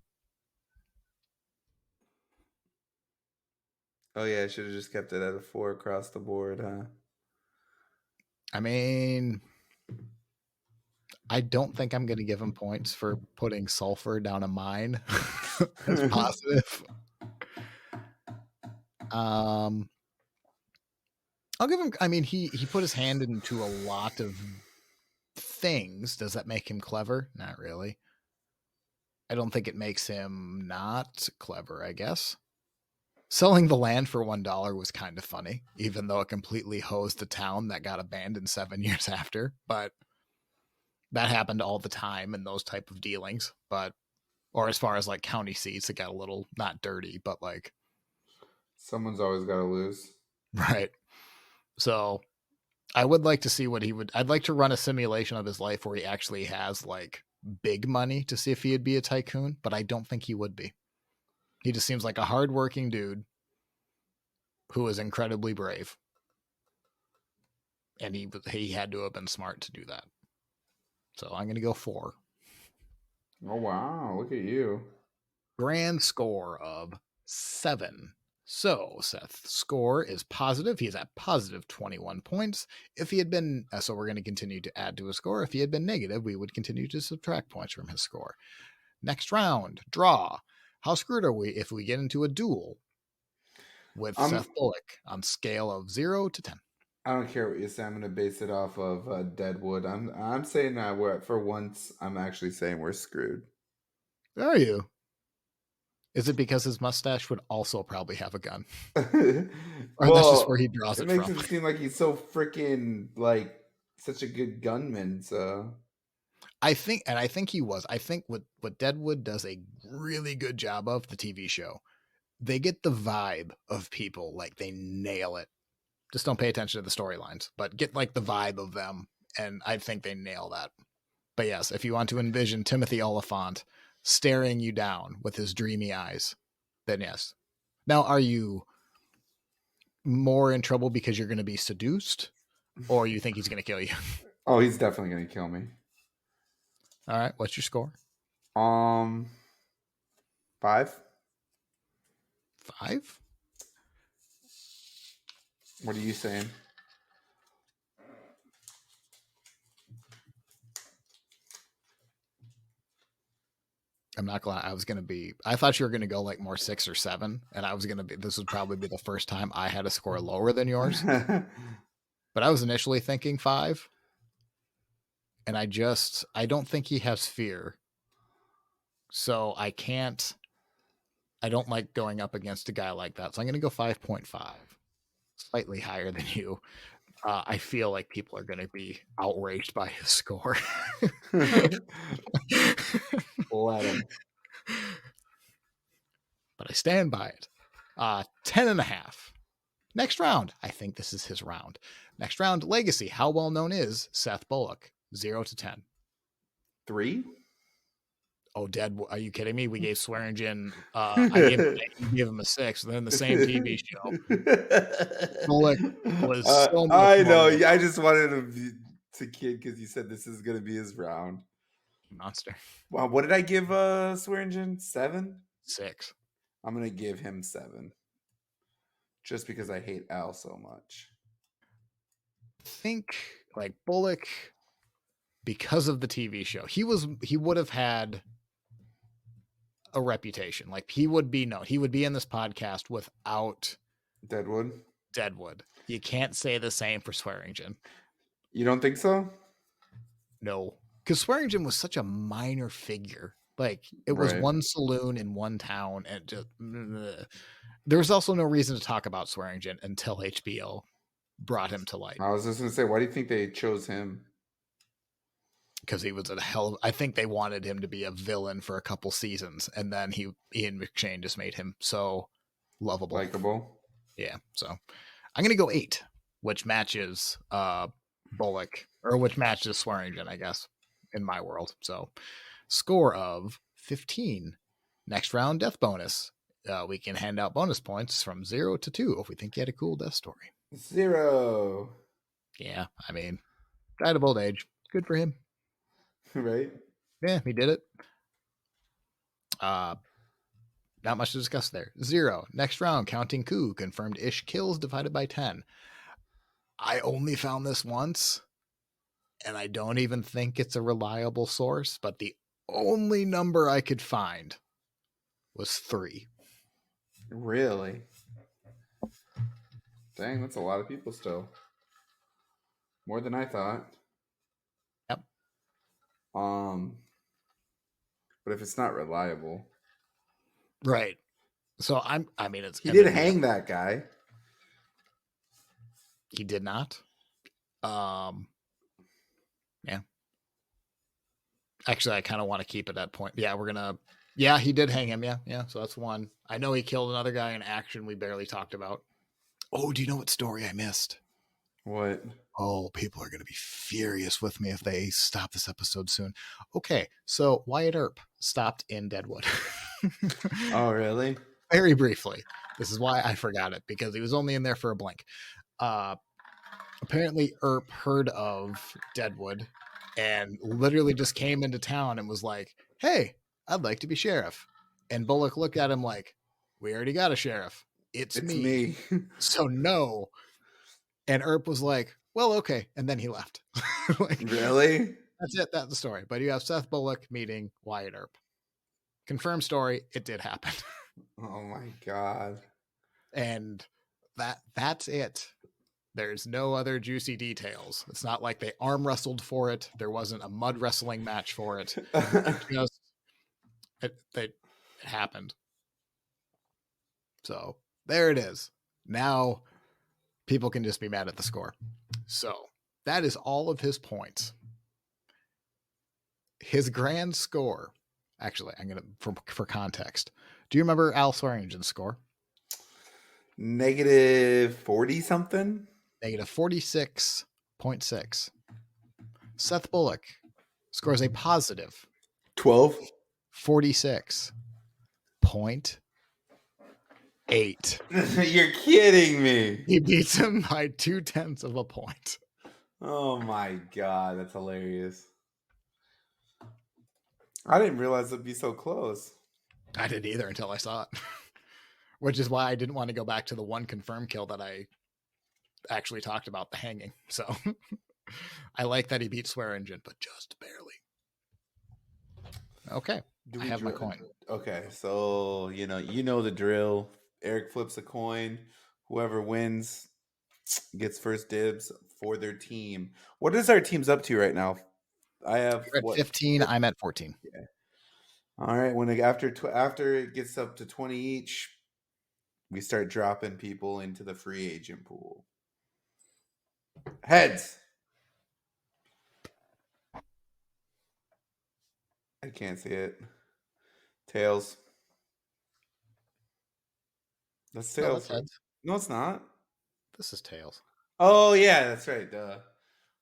Oh, yeah. I should have just kept it at a 4 across the board, huh? I mean, I don't think I'm going to give him points for putting sulfur down a mine as positive. Um, I'll give him. I mean, he put his hand into a lot of things. Does that make him clever? Not really. I don't think it makes him not clever. I guess selling the land for $1 was kind of funny, even though it completely hosed the town that got abandoned 7 years after. But That happened all the time in those type of dealings, but or as far as like county seats, it got a little not dirty, but like Someone's always got to lose. right. So I would like to see what he would. I'd like to run a simulation of his life where he actually has like big money to see if he'd be a tycoon, but I don't think he would be. He just seems like a hardworking dude who is incredibly brave, and he had to have been smart to do that. So I'm going to go 4. Oh wow! Look at you. Grand score of 7. So Seth's score is positive. He is at positive 21 points. If he had been, so we're going to continue to add to his score. If he had been negative, we would continue to subtract points from his score. Next round, draw. How screwed are we if we get into a duel with Seth Bullock on scale of 0 to 10? I don't care what you say. I'm going to base it off of Deadwood. I'm saying that for once, I'm actually saying we're screwed. Are you? Is it because his mustache would also probably have a gun? Or that's just where he draws it it makes from? him seem like he's so freaking like such a good gunman. So I think he was. I think what Deadwood does a really good job of, the TV show, they get the vibe of people, like they nail it. Just don't pay attention to the storylines, but get like the vibe of them, and I think they nail that. But yes, if you want to envision Timothy Oliphant staring you down with his dreamy eyes, then yes. Now, are you more in trouble because you're going to be seduced, or you think he's going to kill you? oh, he's definitely going to kill me. All right, what's your score? 5. 5? What are you saying? I'm not glad. I thought you were going to go like more 6 or 7. And this would probably be the first time I had a score lower than yours. But I was initially thinking 5. And I don't think he has fear. So I don't like going up against a guy like that. So I'm going to go 5.5, slightly higher than you. I feel like people are going to be outraged by his score. Let him. But I stand by it. 10.5. Next round. I think this is his round. Next round, legacy. How well known is Seth Bullock? 0 to 10. 3. Oh, Deadwood. Are you kidding me? We gave Swearingen. I gave him a 6. Then the same TV show. Bullock was so much I know. more I just wanted him to kid because you said this is going to be his round. monster. Wow, what did I give Swearingen? 7? 6. I'm going to give him 7. Just because I hate Al so much. I think like Bullock, because of the TV show, he would have had a reputation. Like he would be in this podcast without Deadwood. You can't say the same for Swearingen. You don't think so? No, because Swearingen was such a minor figure. Like it was one saloon in one town, and just there was also no reason to talk about Swearingen until HBO brought him to light. I was just gonna say, why do you think they chose him? Because he was I think they wanted him to be a villain for a couple seasons, and then Ian McShane just made him so lovable, likable. Yeah, so I'm gonna go 8, which matches Bullock, or which matches Swearingen, I guess, in my world. So score of 15. Next round, death bonus. We can hand out bonus points from 0 to 2 if we think he had a cool death story. 0. Yeah, I mean, died of old age. Good for him. Right? Yeah, he did it. Not much to discuss there. 0. Next round, counting coup. Confirmed ish kills divided by 10. I only found this once, and I don't even think it's a reliable source, but the only number I could find was 3. Really? Dang, that's a lot of people still. More than I thought. Yep. But if it's not reliable. Right. So he did hang that guy. He did not. Yeah. Actually, I kind of want to keep it at point. Yeah, we're gonna. Yeah, he did hang him. Yeah. So that's one. I know he killed another guy in action we barely talked about. Oh, do you know what story I missed? What? Oh, people are going to be furious with me if they stop this episode soon. Okay, so Wyatt Earp stopped in Deadwood. Oh, really? Very briefly. This is why I forgot it, because he was only in there for a blink. Apparently, Earp heard of Deadwood and literally just came into town and was like, hey, I'd like to be sheriff. And Bullock looked at him like, we already got a sheriff. It's It's me. me. So no. And Earp was like, well, okay. And then he left. Like, Really? that's it. That's the story. But you have Seth Bullock meeting Wyatt Earp. Confirmed story. It did happen. Oh my God. And that's it. There's no other juicy details. It's not like they arm wrestled for it. There wasn't a mud wrestling match for it. It happened. So there it is. Now people can just be mad at the score. So that is all of his points. His grand score. Actually, I'm gonna for context. Do you remember Al Swearingen's score? Negative 40 something? Negative 46.6. Seth Bullock scores a positive 12? 46.8. You're kidding me. He beats him by 0.2 of a point. Oh my God, that's hilarious. I didn't realize it'd be so close. I didn't either until I saw it. Which is why I didn't want to go back to the one confirmed kill that I actually talked about, the hanging. So I like that he beat Swearingen, but just barely. Okay. I have my coin. Okay, so you know the drill. Eric flips a coin. Whoever wins gets first dibs for their team. What is our teams up to right now? I have You're at 15. I'm at 14. Yeah. All right. After it gets up to 20 each, we start dropping people into the free agent pool. Heads. I can't see it. Tails. That's tails. No, that's heads. No, it's not. This is tails. Oh yeah, that's right. Duh.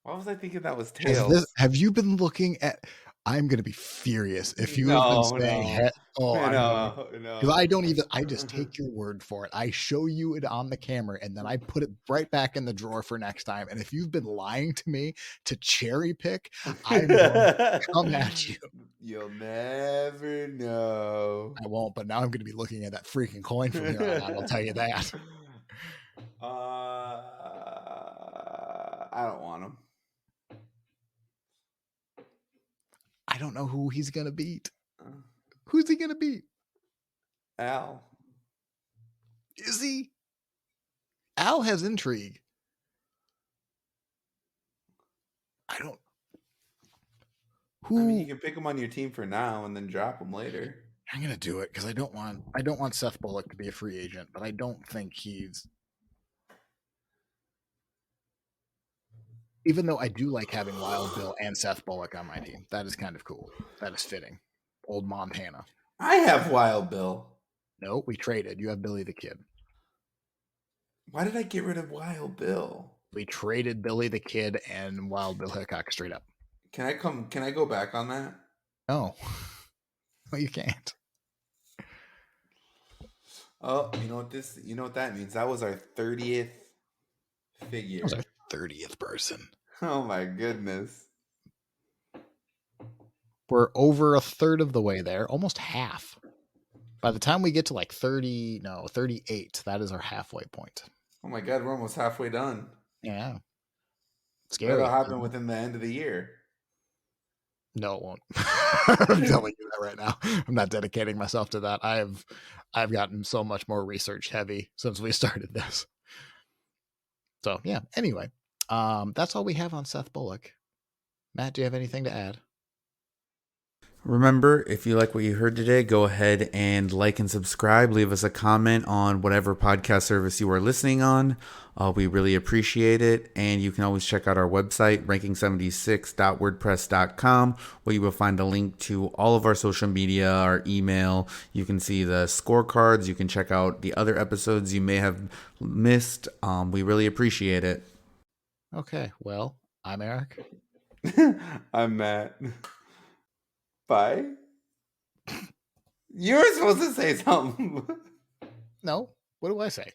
Why was I thinking that was tails? Have you been looking at? I'm going to be furious if you have been saying No. head. Oh, No. because I don't even. I just take your word for it. I show you it on the camera, and then I put it right back in the drawer for next time. And if you've been lying to me to cherry pick, I'm going to come at you. You'll never know. I won't, but now I'm going to be looking at that freaking coin from here on out. I'll tell you that. I don't want him. I don't know who he's going to beat. Who's he going to beat? Al. Is he? Al has intrigue. I don't. Who? I mean, you can pick him on your team for now and then drop him later. I'm gonna do it because I don't want Seth Bullock to be a free agent, but I don't think he's. Even though I do like having Wild Bill and Seth Bullock on my team, that is kind of cool. That is fitting. Old Montana. I have Wild Bill. No, we traded. You have Billy the Kid. Why did I get rid of Wild Bill? We traded Billy the Kid and Wild Bill Hickok straight up. Can I go back on that? No. No, you can't. Oh, you know what that means? That was our 30th figure. That was our 30th person. Oh my goodness. We're over a third of the way there, almost half. By the time we get to like 38, that is our halfway point. Oh my God, we're almost halfway done. Yeah. Scary. That'll happen within the end of the year. No, it won't. I'm telling you that right now. I'm not dedicating myself to that. I've gotten so much more research heavy since we started this. So yeah. Anyway, that's all we have on Seth Bullock. Matt, do you have anything to add? Remember, if you like what you heard today, go ahead and like and subscribe. Leave us a comment on whatever podcast service you are listening on. We really appreciate it. And you can always check out our website, ranking76.wordpress.com, where you will find a link to all of our social media, our email. You can see the scorecards. You can check out the other episodes you may have missed. We really appreciate it. Okay, well, I'm Eric. I'm Matt. Bye. You were supposed to say something. No, what do I say?